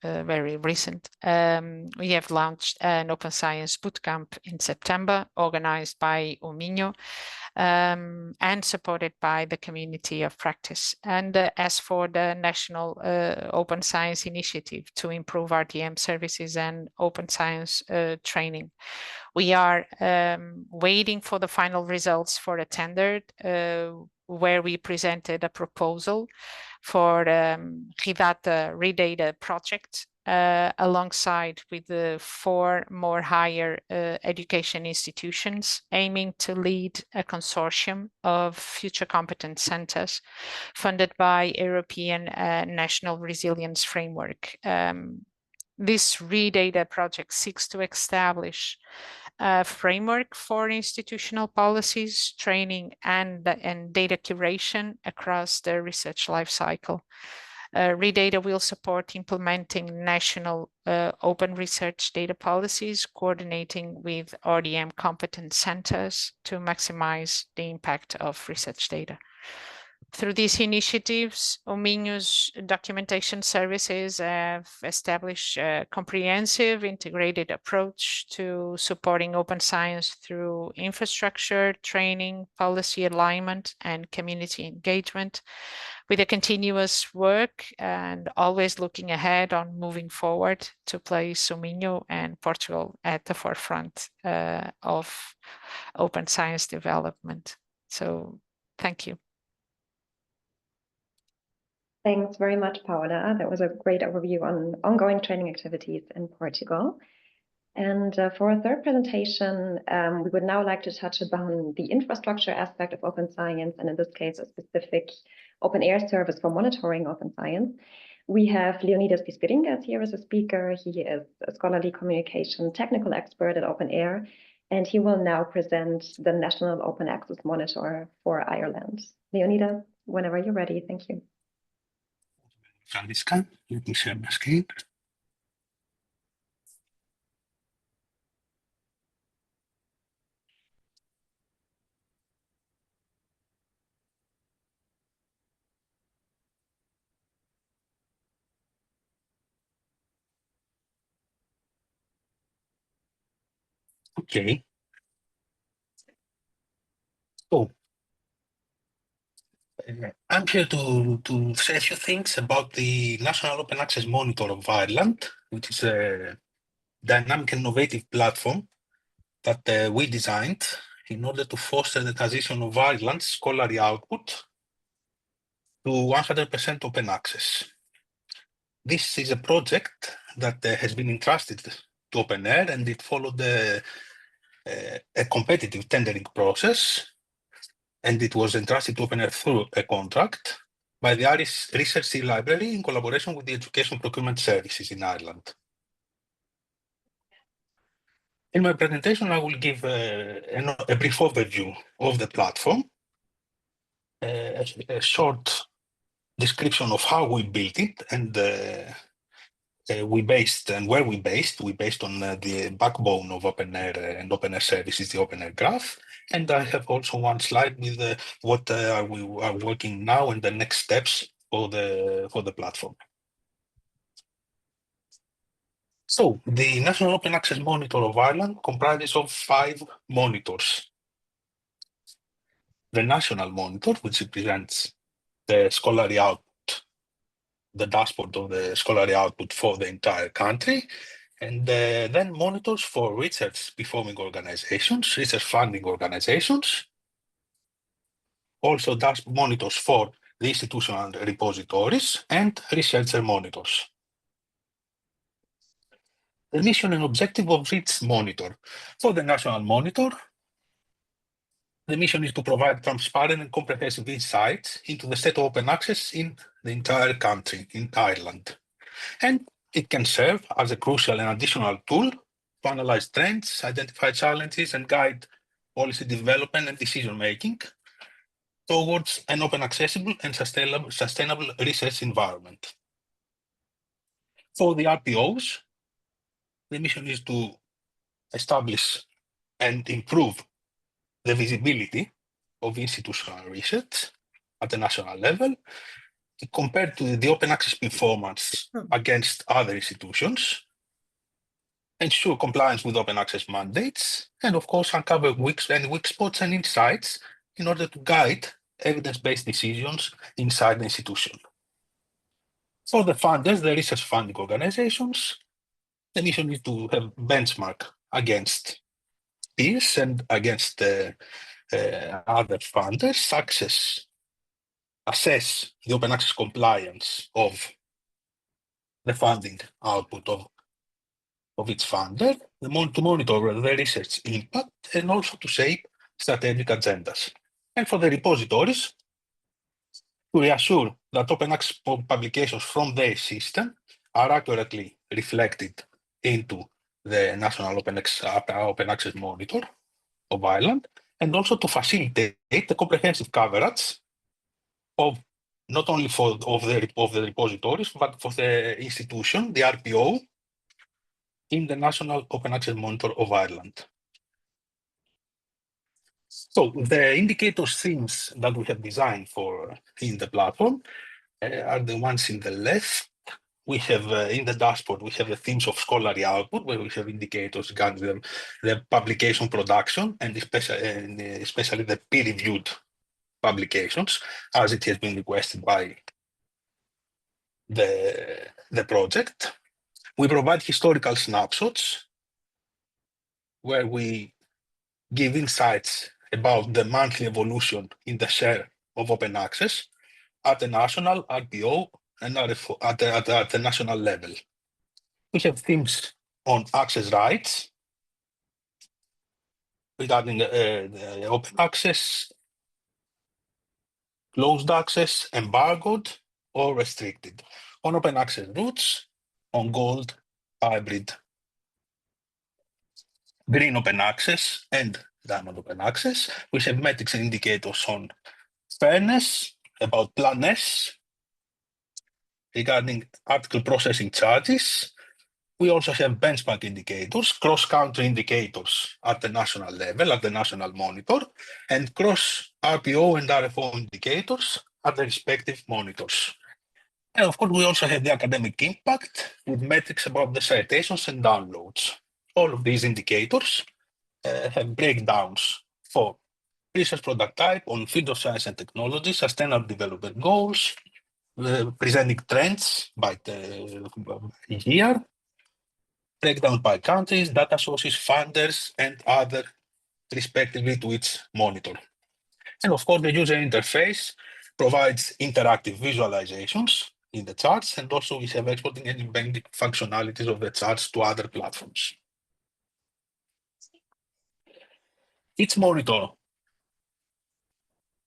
very recent. We have launched an Open Science Bootcamp in September, organized by Minho, and supported by the community of practice. And as for the National Open Science Initiative to improve RDM services and open science training, we are waiting for the final results for a tender where we presented a proposal for Redata project alongside with the 4 more higher education institutions, aiming to lead a consortium of future competence centers funded by European National Resilience Framework. This ReData project seeks to establish a framework for institutional policies, training, and data curation across the research lifecycle. ReData will support implementing national open research data policies, coordinating with RDM competence centers to maximize the impact of research data. Through these initiatives, OMINU's documentation services have established a comprehensive integrated approach to supporting open science through infrastructure, training, policy alignment, and community engagement, with a continuous work and always looking ahead on moving forward to place OMINU and Portugal at the forefront of open science development. So thank you.
Thanks very much, Paula. That was a great overview on ongoing training activities in Portugal. And for our third presentation, we would now like to touch upon the infrastructure aspect of open science, and in this case, a specific OpenAIRE service for monitoring open science. We have Leonidas Pispiringas here as a speaker. He is a scholarly communication technical expert at OpenAIRE, and he will now present the National Open Access Monitor for Ireland. Leonidas, whenever you're ready, thank you.
Franziska, let me share my screen. Okay. So, I'm here to say a few things about the National Open Access Monitor of Ireland, which is a dynamic and innovative platform that we designed in order to foster the transition of Ireland's scholarly output to 100% open access. This is a project that has been entrusted to OpenAIRE, and it followed a competitive tendering process, and it was entrusted to OpenAIRE through a contract by the Irish Research Sea Library in collaboration with the Education Procurement Services in Ireland. In my presentation, I will give a brief overview of the platform, a short description of how we built it, and where we based on the backbone of OpenAIRE and OpenAIRE services, the OpenAIRE graph. And I have also one slide with what we are working now and the next steps for the platform. So the National Open Access Monitor of Ireland comprises of 5 monitors. The National Monitor, which represents the scholarly output, the dashboard of the scholarly output for the entire country, and then monitors for research performing organizations, research funding organizations, also monitors for the institutional repositories, and researcher monitors. The mission and objective of each monitor. For the National Monitor, the mission is to provide transparent and comprehensive insights into the state of open access in the entire country, in Ireland. And it can serve as a crucial and additional tool to analyze trends, identify challenges, and guide policy development and decision-making towards an open, accessible, and sustainable research environment. For the RPOs, the mission is to establish and improve the visibility of institutional research at the national level, compared to the open access performance against other institutions, ensure compliance with open access mandates, and of course uncover weak spots and insights in order to guide evidence-based decisions inside the institution. For the funders, the research funding organizations, the mission is to have benchmark against peers and against other funders, assess the open access compliance of the funding output of its funder, to monitor the research impact, and also to shape strategic agendas. And for the repositories, to reassure that open access publications from their system are accurately reflected into the National Open Access Monitor of Ireland, and also to facilitate the comprehensive coverage of not only of the repositories, but for the institution, the RPO, in the National Open Access Monitor of Ireland. So the indicator themes that we have designed for in the platform are the ones in the left. We have in the dashboard, we have the themes of scholarly output, where we have indicators regarding the publication production, and especially the peer-reviewed publications, as it has been requested by the project. We provide historical snapshots, where we give insights about the monthly evolution in the share of open access at the national, RPO, and at the national level. We have themes on access rights regarding the open access, closed access, embargoed, or restricted. On open access routes, on gold, hybrid, green open access, and diamond open access. We have metrics and indicators on fairness, about Plan S, regarding article processing charges. We also have benchmark indicators, cross-country indicators at the national level, at the national monitor, and cross-RPO and RFO indicators at the respective monitors. And of course, we also have the academic impact with metrics about the citations and downloads. All of these indicators have breakdowns for research product type on field of science and technology, sustainable development goals, presenting trends by the year, breakdown by countries, data sources, funders, and other respectively to each monitor. And of course, the user interface provides interactive visualizations in the charts, and also we have exporting and embedding functionalities of the charts to other platforms. Each monitor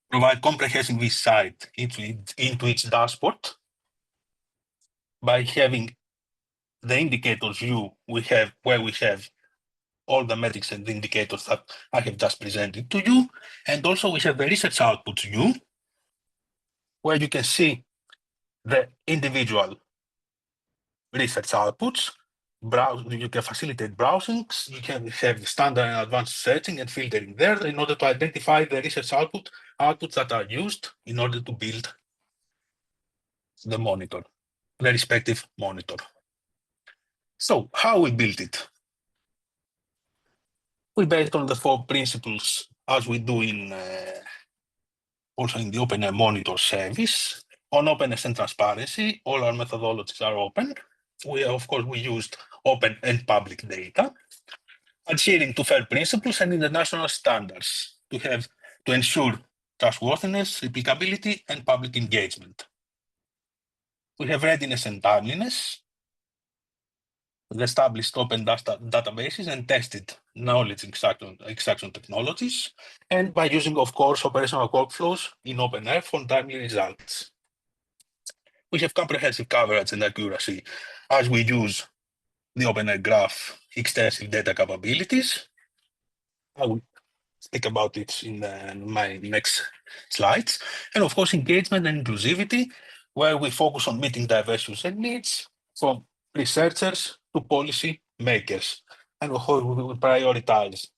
provides comprehensive insight into its dashboard by having the indicators view where we have all the metrics and indicators that I have just presented to you. And also we have the research outputs view, where you can see the individual research outputs. You can facilitate browsing. You can have standard and advanced searching and filtering there in order to identify the research outputs that are used in order to build the monitor, the respective monitor. So how we built it? We based on the 4 principles as we do in also in the OpenAIRE monitor service. On openness and transparency, all our methodologies are open. Of course, we used open and public data, adhering to FAIR principles and international standards to ensure trustworthiness, replicability, and public engagement. We have readiness and timeliness. We established open databases and tested knowledge extraction technologies, and by using, of course, operational workflows in OpenAIRE for timely results. We have comprehensive coverage and accuracy as we use the OpenAIRE graph extensive data capabilities. I will speak about it in my next slides. And of course, engagement and inclusivity, where we focus on meeting diverse user needs from researchers to policy makers. And we prioritize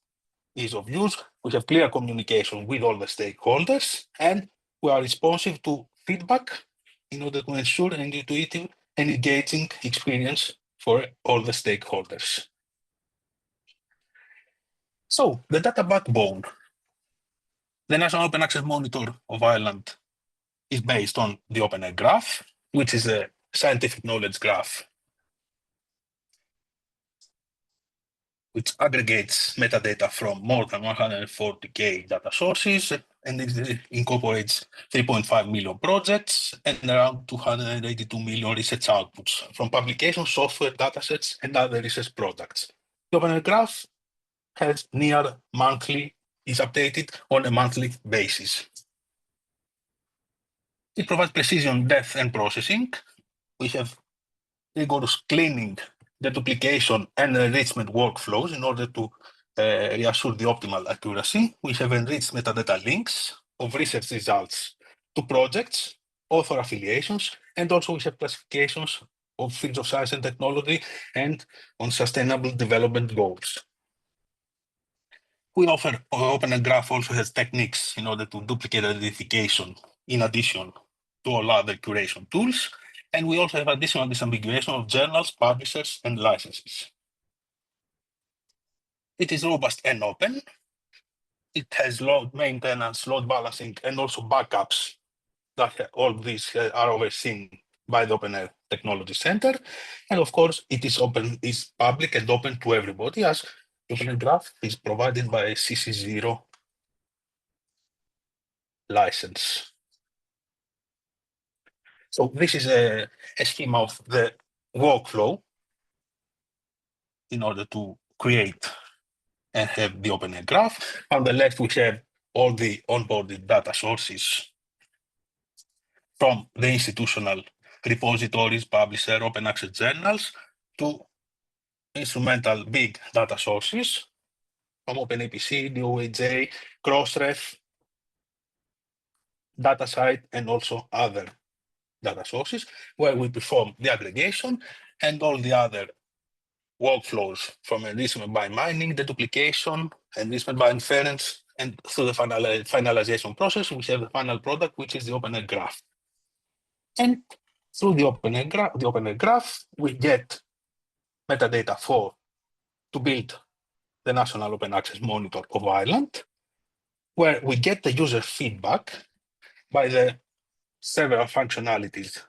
ease of use. We have clear communication with all the stakeholders, and we are responsive to feedback in order to ensure an intuitive and engaging experience for all the stakeholders. So the data backbone, the National Open Access Monitor of Ireland is based on the OpenAIRE graph, which is a scientific knowledge graph which aggregates metadata from more than 140,000 data sources, and it incorporates 3.5 million projects and around 282 million research outputs from publications, software, datasets, and other research products. The OpenAIRE graph is updated on a monthly basis. It provides precision, depth, and processing. We have rigorous cleaning, the duplication and enrichment workflows in order to reassure the optimal accuracy. We have enriched metadata links of research results to projects, author affiliations, and also we have classifications of fields of science and technology and on sustainable development goals. We offer OpenAIRE also has techniques in order to duplicate identification in addition to all other curation tools. And we also have additional disambiguation of journals, publishers, and licenses. It is robust and open. It has load maintenance, load balancing, and also backups that all these are overseen by the OpenAIRE Technology Center. And of course, it is open, is public and open to everybody, as OpenAIRE Graph is provided by a CC0 license. So this is a schema of the workflow in order to create and have the OpenAIRE Graph. On the left, we have all the onboarded data sources from the institutional repositories, publisher, open access journals, to instrumental big data sources from OpenAPC, DOAJ, Crossref, DataSite, and also other data sources, where we perform the aggregation and all the other workflows from enrichment by mining, the duplication, enrichment by inference, and through the finalization process, we have the final product, which is the OpenAIRE Graph. And through the OpenAIRE Graph, we get metadata to build the National Open Access Monitor of Ireland, where we get the user feedback by the several functionalities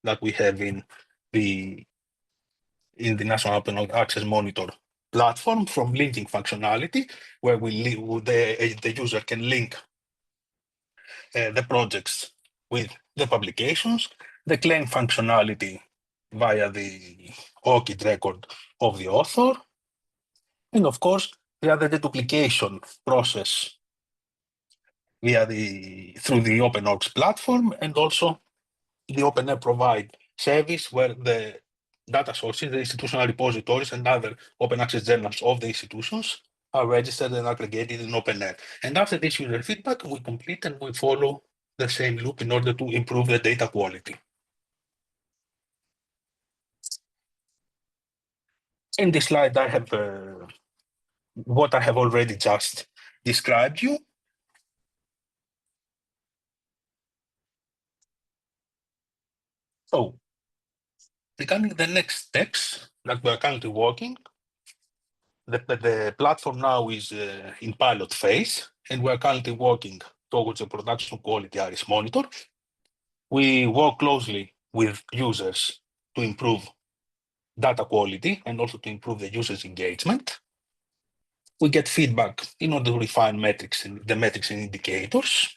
that we have in the National Open Access Monitor platform, from linking functionality, where the user can link the projects with the publications, the claim functionality via the ORCID record of the author, and of course, the other deduplication process through the OpenORCS platform, and also the OpenAIRE provide service where the data sources, the institutional repositories, and other open access journals of the institutions are registered and aggregated in OpenAIRE. And after this user feedback, we complete and we follow the same loop in order to improve the data quality. In this slide, I have what I have already just described you. So, regarding the next steps that we are currently working, the platform now is in pilot phase, and we are currently working towards a production quality iris monitor. We work closely with users to improve data quality and also to improve the user's engagement. We get feedback in order to refine metrics and indicators.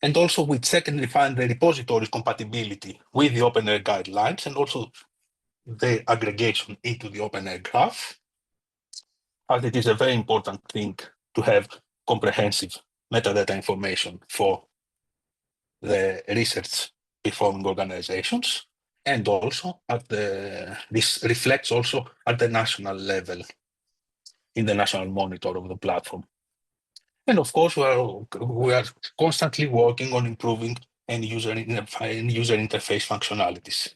And also we check and refine the repository's compatibility with the OpenAIRE guidelines and also the aggregation into the OpenAIRE Graph, as it is a very important thing to have comprehensive metadata information for the research performing organizations, and also this reflects also at the national level in the national monitor of the platform. And of course, we are constantly working on improving end user interface functionalities.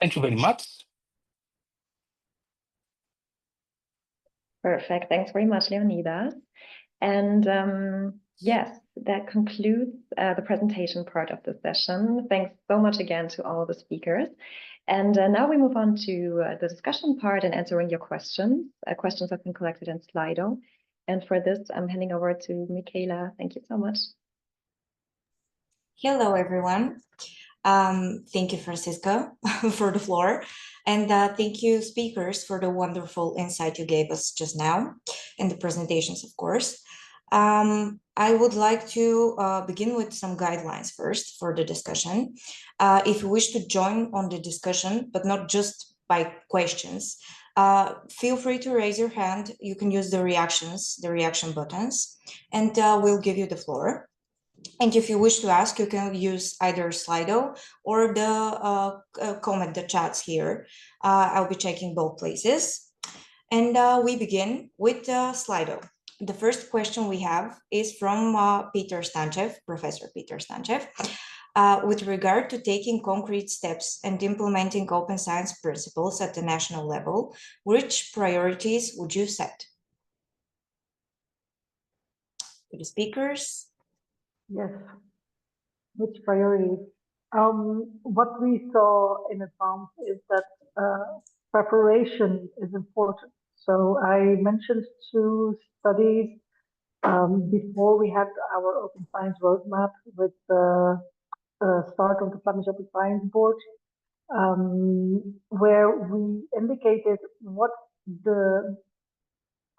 Thank you very much.
Perfect. Thanks very much, Leonidas. And yes, that concludes the presentation part of the session. Thanks so much again to all the speakers. And now we move on to the discussion part and answering your questions. Questions have been collected in Slido. And for this, I'm handing over to Michaela. Thank you so much.
Hello, everyone. Thank you, Francisca, for the floor. And thank you, speakers, for the wonderful insight you gave us just now, and the presentations, of course. I would like to begin with some guidelines first for the discussion. If you wish to join on the discussion, but not just by questions, feel free to raise your hand. You can use the reaction buttons, and we'll give you the floor. And if you wish to ask, you can use either Slido or comment the chats here. I'll be checking both places. And we begin with Slido. The first question we have is from Professor Peter Stanchev, with regard to taking concrete steps and implementing open science principles at the national level. Which priorities would you set? To the speakers.
Yes, which priorities? What we saw in advance is that preparation is important. So I mentioned 2 studies before we had our open science roadmap with the start of the Flemish Open Science Board, where we indicated what the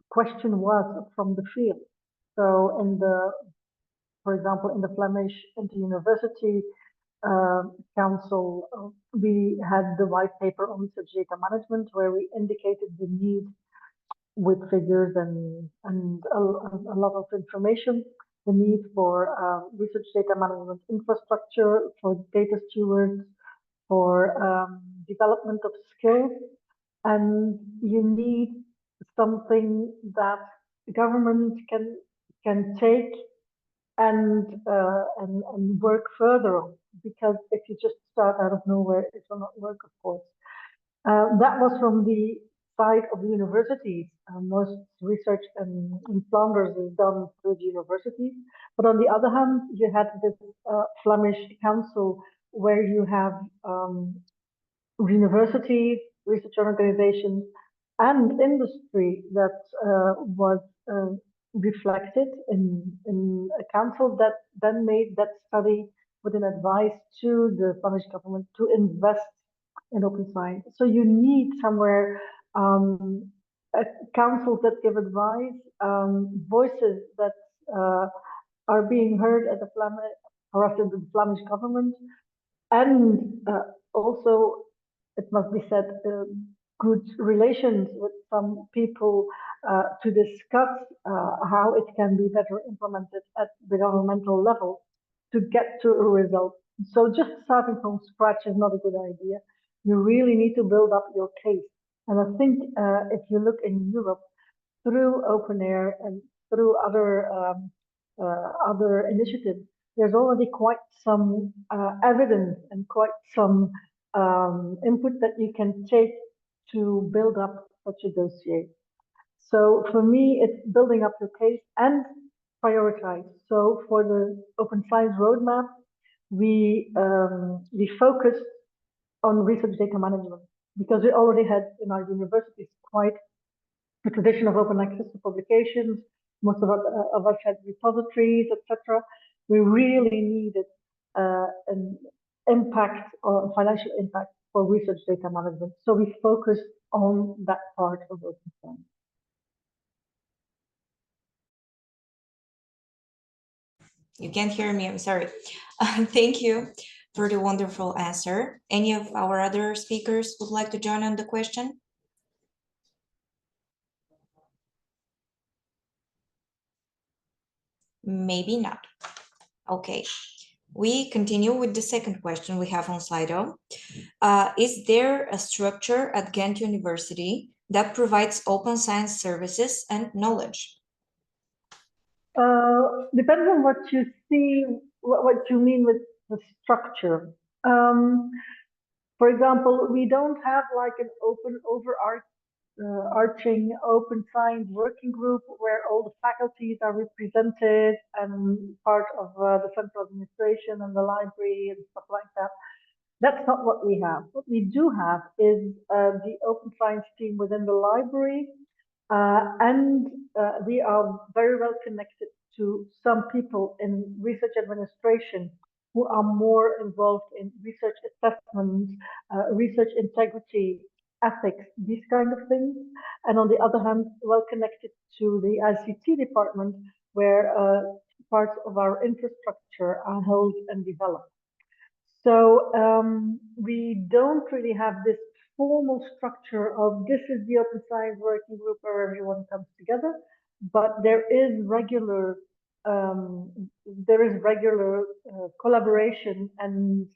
question was from the field. So in the, for example, in the Flemish Inter-University Council, we had the white paper on research data management, where we indicated the need with figures and a lot of information, the need for research data management infrastructure, for data stewards, for development of skills, and you need something that government can take and work further on, because if you just start out of nowhere, it will not work, of course. That was from the side of the universities. Most research in Flanders is done through the universities. But on the other hand, you had this Flemish council where you have universities, research organizations, and industry that was reflected in a council that then made that study with an advice to the Flemish government to invest in open science. So you need somewhere councils that give advice, voices that are being heard at the Flemish government, and also, it must be said, good relations with some people to discuss how it can be better implemented at the governmental level to get to a result. So just starting from scratch is not a good idea. You really need to build up your case. And I think if you look in Europe, through OpenAIRE and through other initiatives, there's already quite some evidence and quite some input that you can take to build up such a dossier. So for me, it's building up your case and prioritize. So for the Open Science Roadmap, we focused on research data management, because we already had in our universities quite a tradition of open access to publications. Most of us had repositories, etc. We really needed an impact or financial impact for research data management. So we focused on that part of open science.
You can't hear me, I'm sorry. Thank you for the wonderful answer. Any of our other speakers would like to join on the question? Maybe not. Okay, we continue with the second question we have on Slido. Is there a structure at Ghent University that provides open science services and knowledge?
Depends on what you see, what you mean with the structure. For example, we don't have like an open overarching open science working group where all the faculties are represented and part of the central administration and the library and stuff like that. That's not what we have. What we do have is the open science team within the library, and we are very well connected to some people in research administration who are more involved in research assessment, research integrity, ethics, these kind of things. And on the other hand, well connected to the ICT department, where parts of our infrastructure are held and developed. So we don't really have this formal structure of this is the open science working group where everyone comes together, but there is regular there is regular collaboration and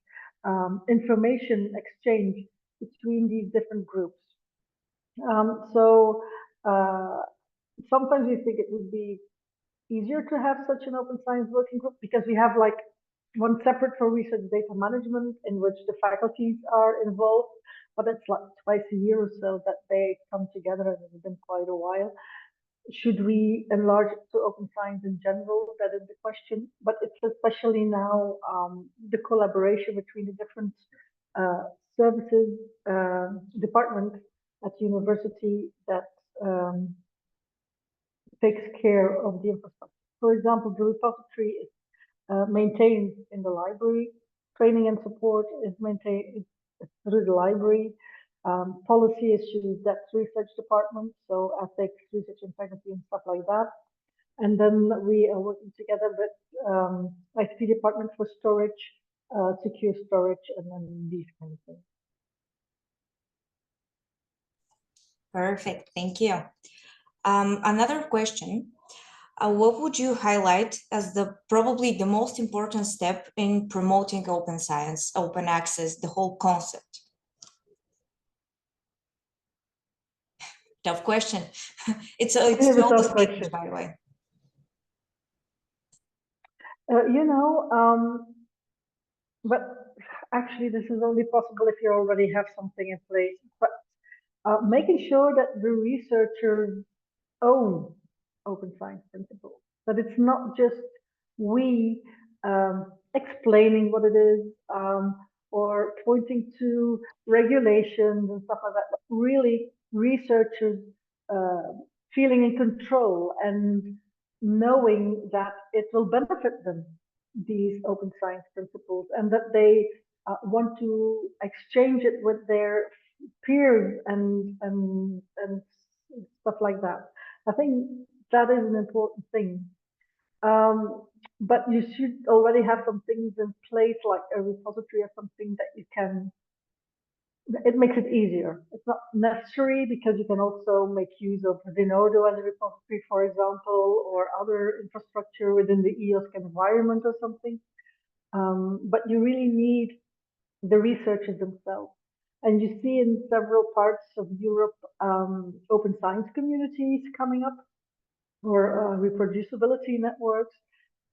information exchange between these different groups. So sometimes we think it would be easier to have such an open science working group because we have like one separate for research data management in which the faculties are involved, but it's like twice a year or so that they come together, and it's been quite a while. Should we enlarge it to open science in general? That is the question, but it's especially now the collaboration between the different services, departments at university that takes care of the infrastructure. For example, the repository is maintained in the library. Training and support is maintained through the library. Policy issues, that's research department, so ethics, research integrity, and stuff like that. And then we are working together with IT department for storage, secure storage, and then these kind of things.
Perfect, thank you. Another question. What would you highlight as probably the most important step in promoting open science, open access, the whole concept? Tough question. It's all the speakers, by the way.
But actually this is only possible if you already have something in place. But making sure that the researchers own open science principles, that it's not just we explaining what it is or pointing to regulations and stuff like that, but really researchers feeling in control and knowing that it will benefit them, these open science principles, and that they want to exchange it with their peers and stuff like that. I think that is an important thing. But you should already have some things in place, like a repository or something that you can, it makes it easier. It's not necessary because you can also make use of Zenodo as a repository, for example, or other infrastructure within the EOSC environment or something. But you really need the researchers themselves. And you see in several parts of Europe, open science communities coming up, or reproducibility networks.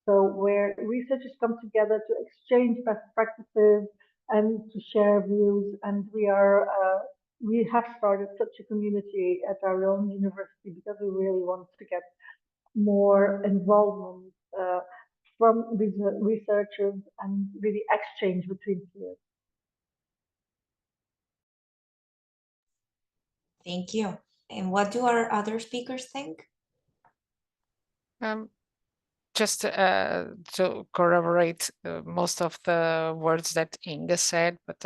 So where researchers come together to exchange best practices and to share views. And we have started such a community at our own university because we really want to get more involvement from these researchers and really exchange between peers.
Thank you. And what do our other speakers think?
Just to corroborate most of the words that Inga said, but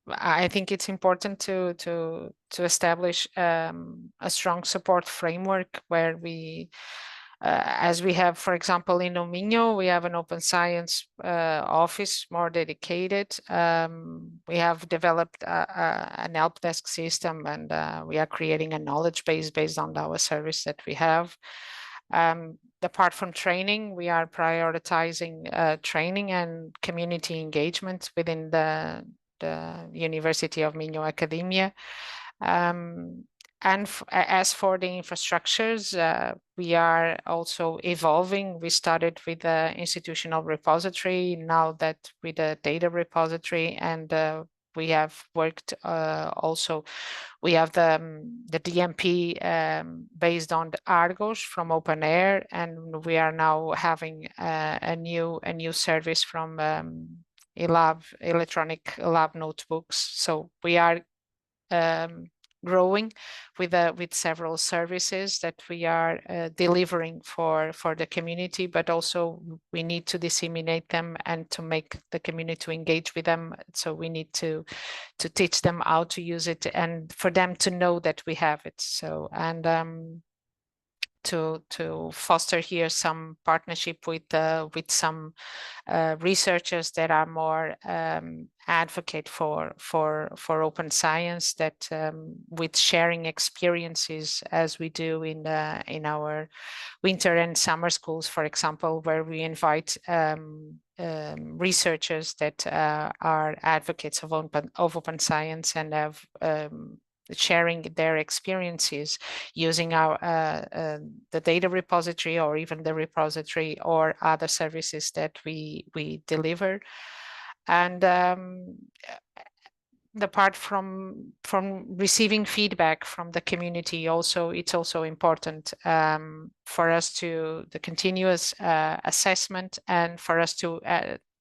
I think it's important to establish a strong support framework where we, as we have, for example, in Ominho, we have an open science office more dedicated. We have developed an help desk system, and we are creating a knowledge base based on our service that we have. Apart from training, we are prioritizing training and community engagement within the University of Minho Academia. And as for the infrastructures, we are also evolving. We started with the institutional repository, now that with the data repository, and we have worked also, we have the DMP based on the Argos from OpenAIRE, and we are now having a new service from electronic lab notebooks. So we are growing with several services that we are delivering for the community, but also we need to disseminate them and to make the community engage with them. So we need to teach them how to use it and for them to know that we have it. So, and to foster here some partnership with some researchers that are more advocate for open science, that with sharing experiences as we do in our winter and summer schools, for example, where we invite researchers that are advocates of open science and have sharing their experiences using our the data repository, or even the repository, or other services that we deliver. And the part from receiving feedback from the community, also it's also important for us to the continuous assessment, and for us to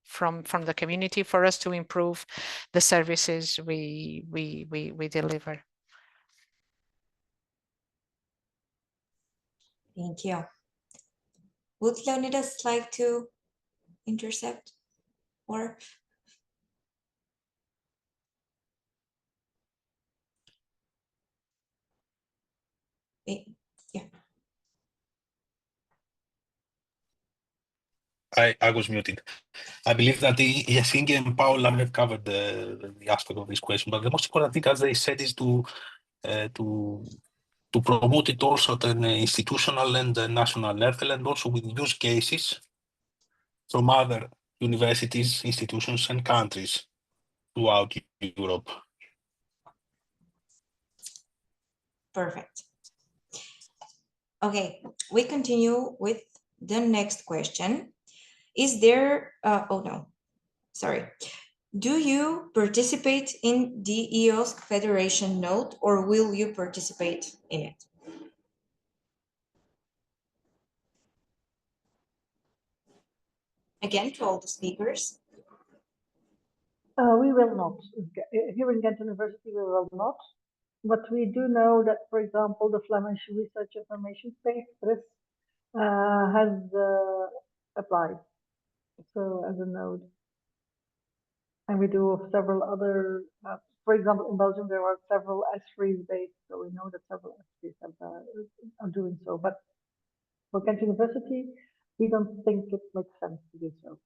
from the community, for us to improve the services we deliver.
Thank you. Would Leonidas like to intercept or? Yeah.
I was muted. I believe that Yasingi and Paula have covered the aspect of this question, but the most important thing, as they said, is to promote it also at an institutional and national level, and also with use cases from other universities, institutions, and countries throughout Europe.
Perfect. Okay, we continue with the next question. Is there, oh no, sorry. Do you participate in the EOSC Federation Node, or will you participate in it? Again, to all the speakers.
We will not. Here in Ghent University, we will not. But we do know that, for example, the Flemish Research Information Space, RIS, has applied, so as a node. And we do several other, for example, in Belgium, there are several S3s based, so we know that several S3s are doing so. But for Ghent University, we don't think it makes sense to do so.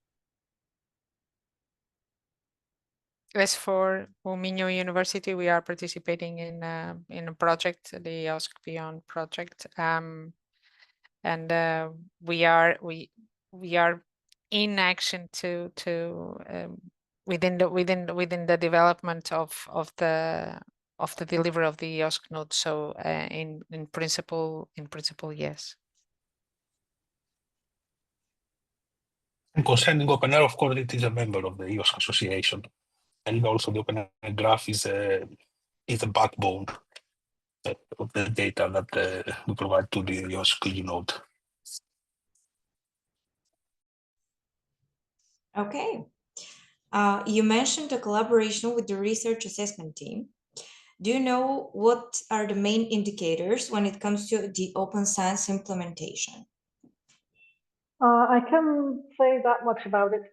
As for Minho University, we are participating in a project, the EOSC Beyond project, and we are in action to within the development of the delivery of the EOSC node. So in principle, yes.
And concerning OpenAIRE, of course, it is a member of the EOSC Association. And also the OpenAIRE graph is a backbone of the data that we provide to the EOSC node.
Okay. You mentioned a collaboration with the research assessment team. Do you know what are the main indicators when it comes to the open science implementation?
I can say that much about it.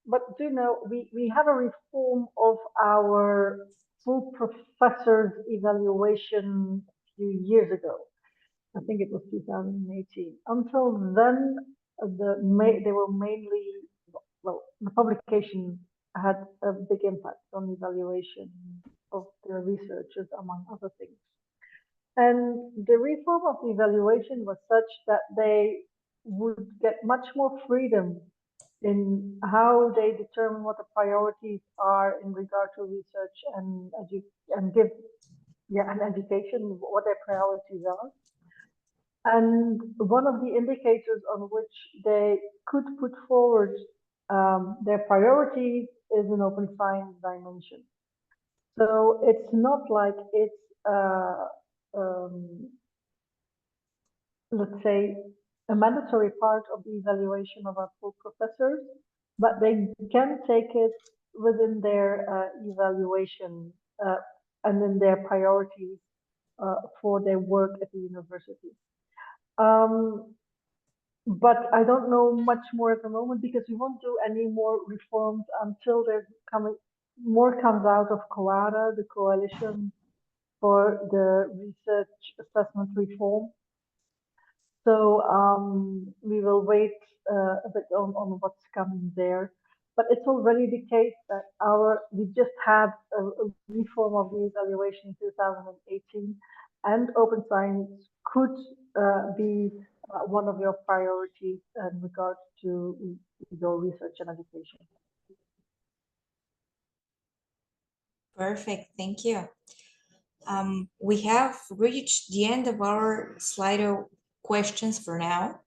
But do know we have a reform of our full professors evaluation a few years ago. I think it was 2018. Until then, they were mainly, well, the publication had a big impact on evaluation of the researchers, among other things. And the reform of the evaluation was such that they would get much more freedom in how they determine what the priorities are in regard to research and give an education, what their priorities are. And one of the indicators on which they could put forward their priorities is an open science dimension. So it's not like it's let's say a mandatory part of the evaluation of our full professors, but they can take it within their evaluation and in their priorities for their work at the university. But I don't know much more at the moment, because we won't do any more reforms until there's more comes out of COARA, the Coalition for the Research Assessment Reform. So we will wait a bit on what's coming there. But it's already the case that we just had a reform of the evaluation in 2018, and open science could be one of your priorities in regards to your research and education.
Perfect, thank you. We have reached the end of our Slido questions for now.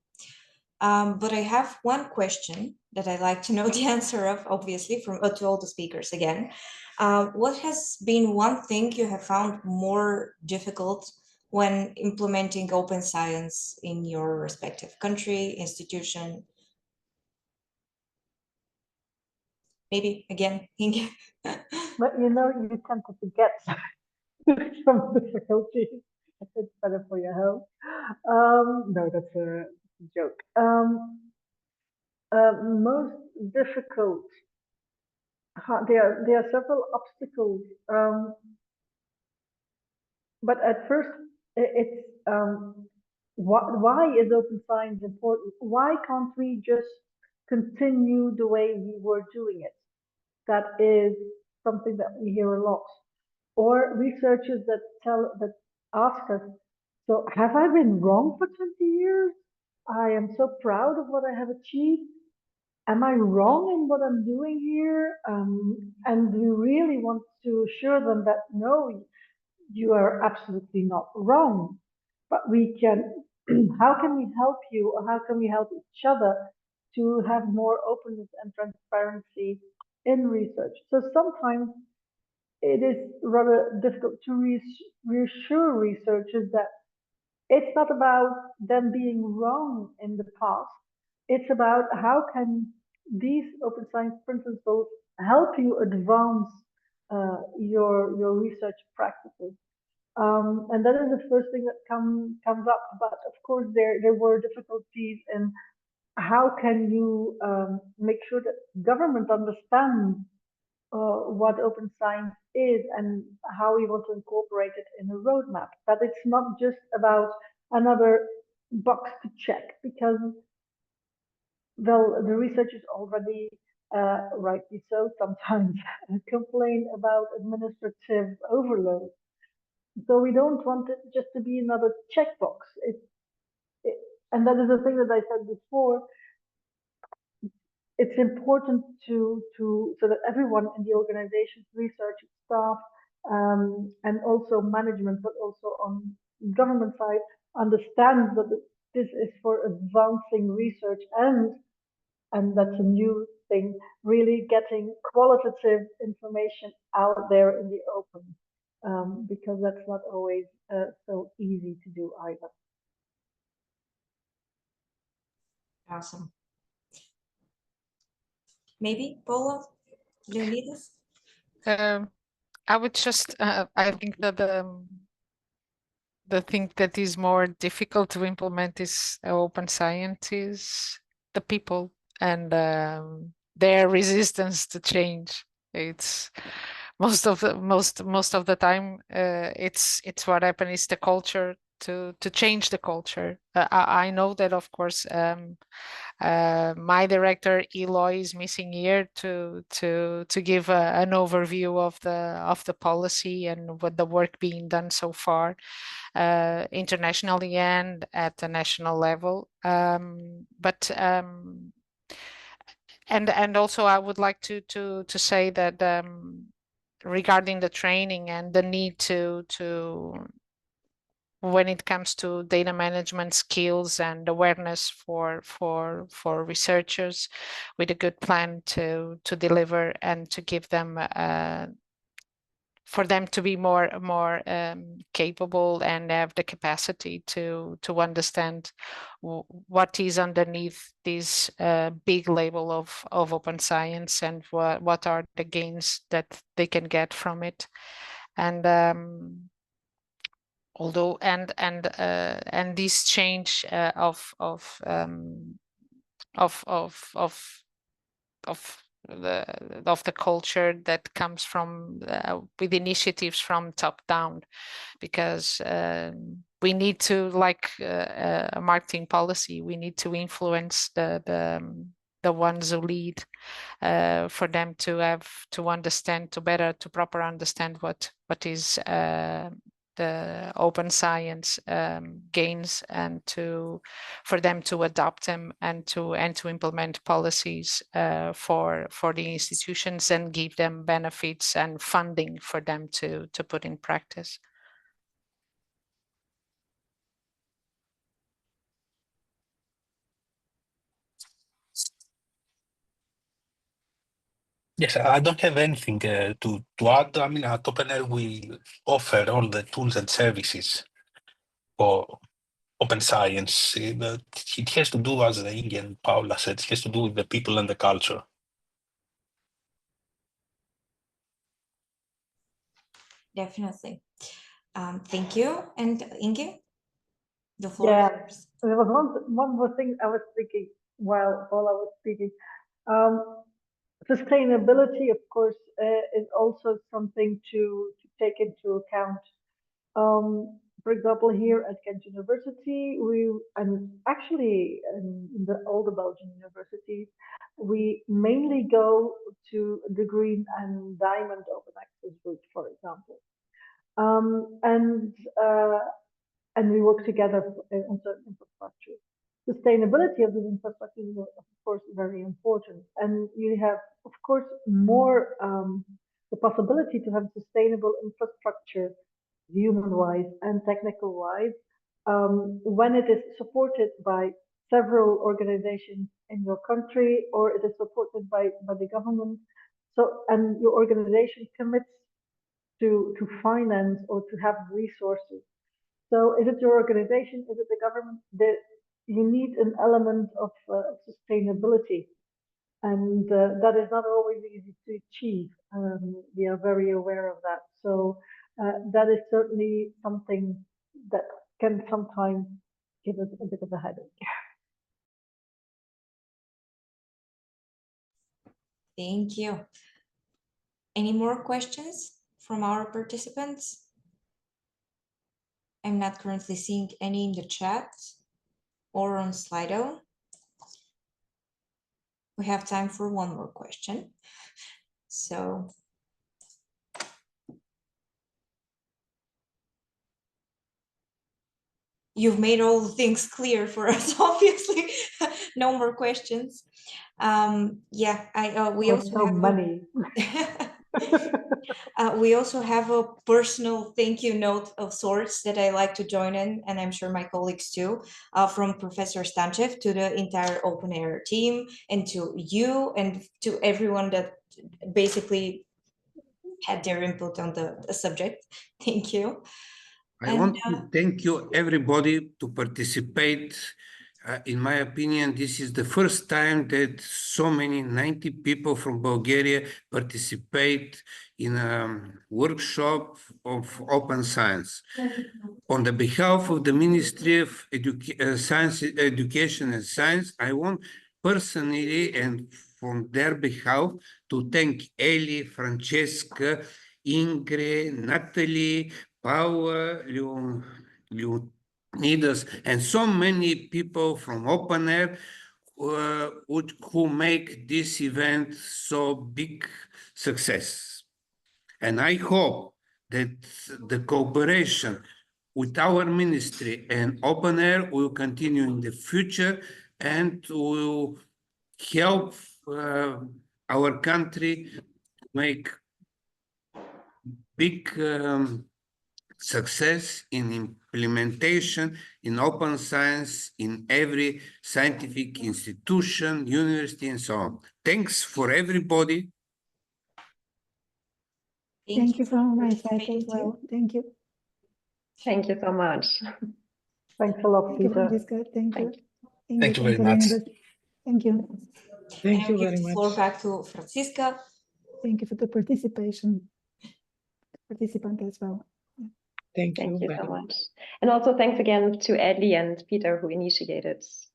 But I have one question that I'd like to know the answer of, obviously, from to all the speakers again. What has been one thing you have found more difficult when implementing open science in your respective country, institution? Maybe again, Inge.
But you know, you tend to forget some difficulties. It's better for your health. No, that's a joke. Most difficult. There are several obstacles, but at first it's why is open science important? Why can't we just continue the way we were doing it? That is something that we hear a lot. Or researchers that ask us, so have I been wrong for 20 years? I am so proud of what I have achieved. Am I wrong in what I'm doing here? And we really want to assure them that no, you are absolutely not wrong. But we can, how can we help you, or how can we help each other to have more openness and transparency in research? So sometimes it is rather difficult to reassure researchers that it's not about them being wrong in the past. It's about how can these open science principles help you advance your research practices. And that is the first thing that comes up. But of course, there were difficulties in how can you make sure that government understands what open science is and how we want to incorporate it in a roadmap. That it's not just about another box to check, because well, the researchers already, rightly so, sometimes complain about administrative overload. So we don't want it just to be another checkbox. And that is the thing that I said before. It's important to so that everyone in the organization, research staff, and also management, but also on government side, understands that this is for advancing research and that's a new thing, really getting qualitative information out there in the open, because that's not always so easy to do either.
Awesome. Maybe Paula, Leonidas?
I would just, I think that the thing that is more difficult to implement is open science is the people and their resistance to change. It's most of the time it's what happens is the culture to change the culture. I know that of course my director Eloy is missing here to give an overview of the policy and what the work being done so far internationally and at the national level. And also I would like to say that regarding the training and the need to when it comes to data management skills and awareness for researchers, with a good plan to deliver and to give them for them to be more capable and have the capacity to understand what is underneath this big label of open science and what are the gains that they can get from it. And although and this change of the culture that comes from with initiatives from top down, because we need to, like a marketing policy, we need to influence the ones who lead, for them to have to understand, to proper understand what is the open science gains, and for them to adopt them and to implement policies for the institutions, and give them benefits and funding for them to put in practice.
Yes, I don't have anything to add. I mean, at OpenAIRE, we offer all the tools and services for open science. It has to do, as Inge and Paula said, it has to do with the people and the culture.
Definitely. Thank you. And Inge, the floor is yours.
There was one more thing I was thinking while Paula was speaking. Sustainability, of course, is also something to take into account. For example, here at Ghent University, and actually in all the Belgian universities, we mainly go to the green and diamond open access route, for example. And we work together on certain infrastructure. Sustainability of this infrastructure is, of course, very important. And you have, of course, more the possibility to have sustainable infrastructure, human-wise and technical-wise, when it is supported by several organizations in your country, or it is supported by the government. So, and your organization commits to finance or to have resources. So is it your organization? Is it the government? You need an element of sustainability, and that is not always easy to achieve. We are very aware of that. So that is certainly something that can sometimes give us a bit of a headache.
Thank you. Any more questions from our participants? I'm not currently seeing any in the chat or on Slido. We have time for one more question. So you've made all the things clear for us, obviously. No more questions. Yeah, we also
so
have
many.
We also have a personal thank you note of sorts that I like to join in, and I'm sure my colleagues too, from Professor Stanchev to the entire OpenAIRE team, and to you and to everyone that basically had their input on the subject. Thank you.
I want to thank you everybody to participate. In my opinion, this is the first time that so many 90 people from Bulgaria participate in a workshop of open science. On the behalf of the Ministry of Education and Science, I want personally and from their behalf to thank Eli, Francesca, Ingrid, Natalie, Paula, Leonidas, and so many people from OpenAIRE who make this event so big success. And I hope that the cooperation with our ministry and OpenAIRE will continue in the future and will help our country make big success in implementation in open science in every scientific institution, university, and so on. Thanks for everybody.
Thank you from my side as well. Thank you.
Thank you so much.
Thanks a lot,
Thank you,
Peter.
Francisca. Thank you.
Thank you very much.
Thank you.
Thank you very much. Floor back to Francisca.
Thank you for the participant as well.
Thank you so much. And also thanks again to Edley and Peter who initiated this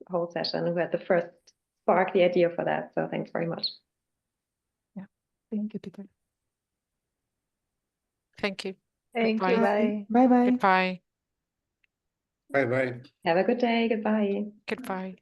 whole session, who had the first spark, the idea for that. So thanks very much.
Thank you, Peter.
Thank you.
Thank you.
Goodbye.
Bye.
Bye-bye.
Goodbye.
Bye bye.
Have a good day. Goodbye.
Goodbye.